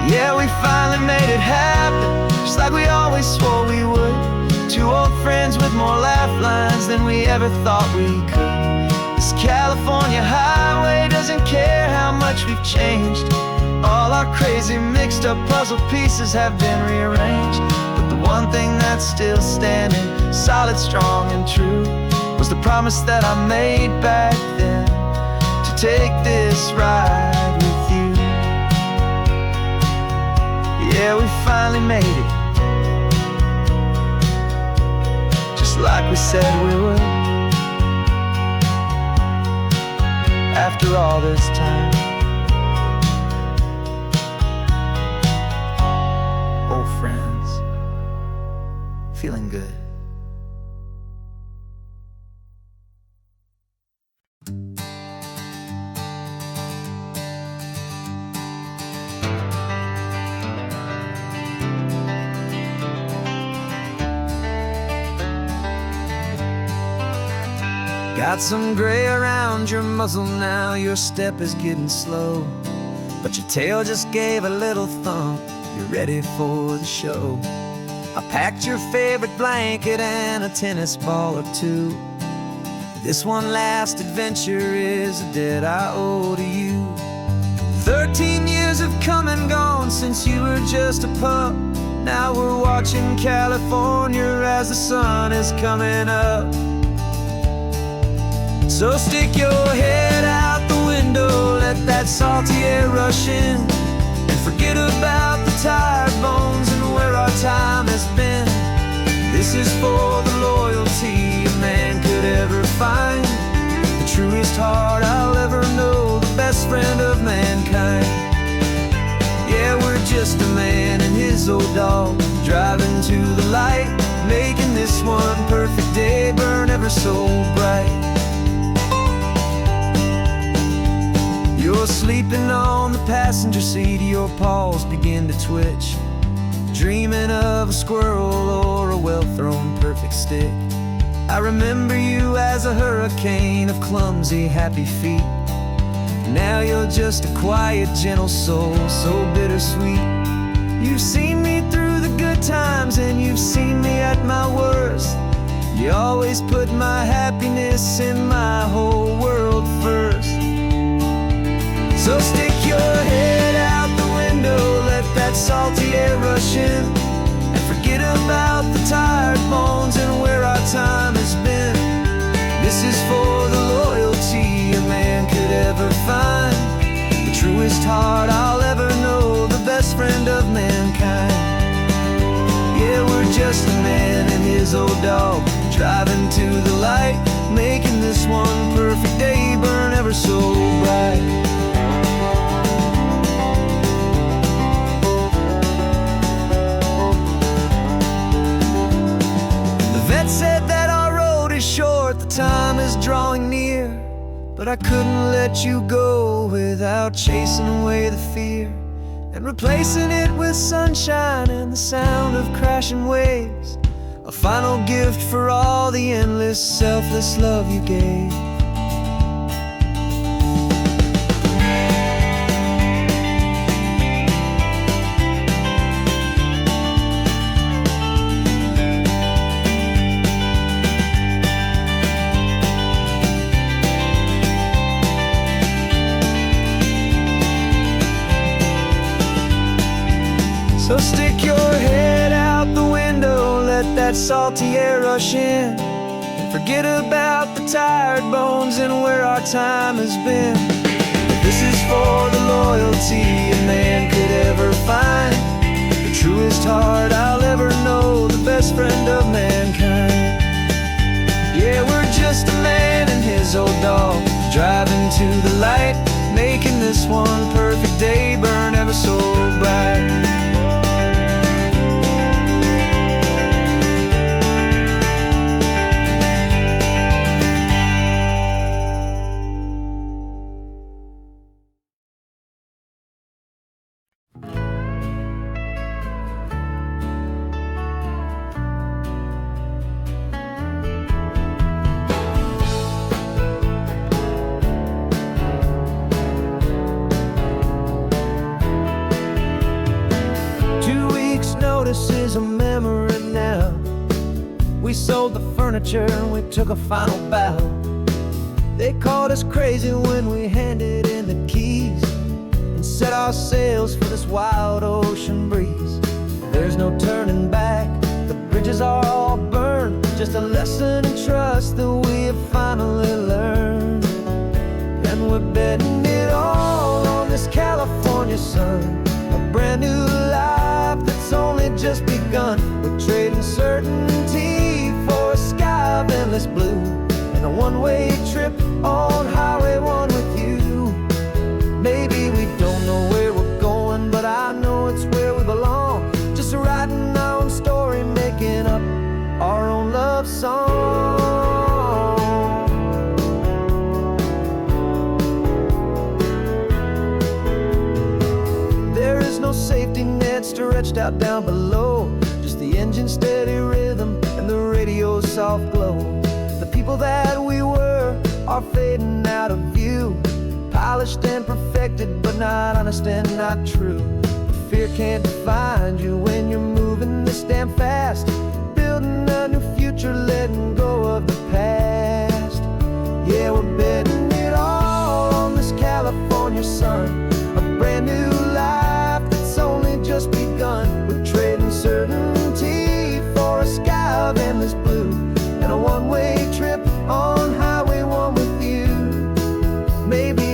Yeah, we finally made it happen, just like we always swore we would. Two old friends with more laugh lines than we ever thought we could. This California highway doesn't care how much we've changed. All our crazy mixed up puzzle pieces have been rearranged, but the one thing that's still standing, solid, strong, and true, was the promise that I made back then, to take this ride with you. Yeah, we finally made it, just like we said we would. After all this time, old friends, feeling good. Got some gray around your muzzle now, your step is getting slow, but your tail just gave a little thump, you're ready for the show. I packed your favorite blanket and a tennis ball or two. This one last adventure is a debt I owe to you. 13 years have come and gone since you were just a pup. Now we're watching California as the sun is coming up. So stick your head out the window, let that salty air rush in, and forget about the tired bones and where our time has been. This is for the loyalty a man could ever find, the truest heart I'll ever know, the best friend of mankind. Yeah, we're just a man and his old dog, driving to the light, making this one perfect day burn ever so bright. You're sleeping on the passenger seat, your paws begin to twitch, dreaming of a squirrel or a well-thrown perfect stick. I remember you as a hurricane of clumsy, happy feet. Now you're just a quiet, gentle soul, so bittersweet. You've seen me through the good times and you've seen me at my worst. You always put my happiness in my whole world first. So stick your head out the window, let that salty air rush in, and forget about the tired bones and where our time has been. This is for the loyalty a man could ever find, the truest heart I'll ever know, the best friend of mankind. Yeah, we're just a man and his old dog, driving one perfect day burn ever so bright. The vet said that our road is short, the time is drawing near, but I couldn't let you go without chasing away the fear and replacing it with sunshine and the sound of crashing waves. A final gift for all the endless, selfless love you gave. So stick your head out the window, let that salty air rush in, and forget about the tired bones and where our time has been. This is for the loyalty a man could ever find, the truest heart I'll ever know, the best friend of mankind. Yeah, we're just a man and his old dog, driving to the light, making this one perfect day burn ever so bright. 2 weeks' notice is a memory now. We sold the furniture and we took a final bow. They called us crazy when we handed in the keys and set our sails for this wild ocean breeze. There's no turning back, the bridges are all burned, just a lesson in trust that we have finally learned. And we're betting it all on this California sun, a brand new life that's only just begun. We're trading certainty for a sky of endless blue and a one-way trip on Highway 1 with you. Maybe we don't know where we're going, but I know it's where we belong. Just writing our own story, making up our own love song. There is no safety net stretched out down below, just the engine's steady rhythm and the radio's soft glow. The people that we were are fading out of view, polished and perfected, but not honest and not true. Fear can't find you when you're moving this damn fast, building a new future, letting go of the past. Yeah, we're betting it all on this California sun, a brand new life that's only just begun. We're trading certainty for a sky of endless blue and a one-way trip on Highway 1 with you. Maybe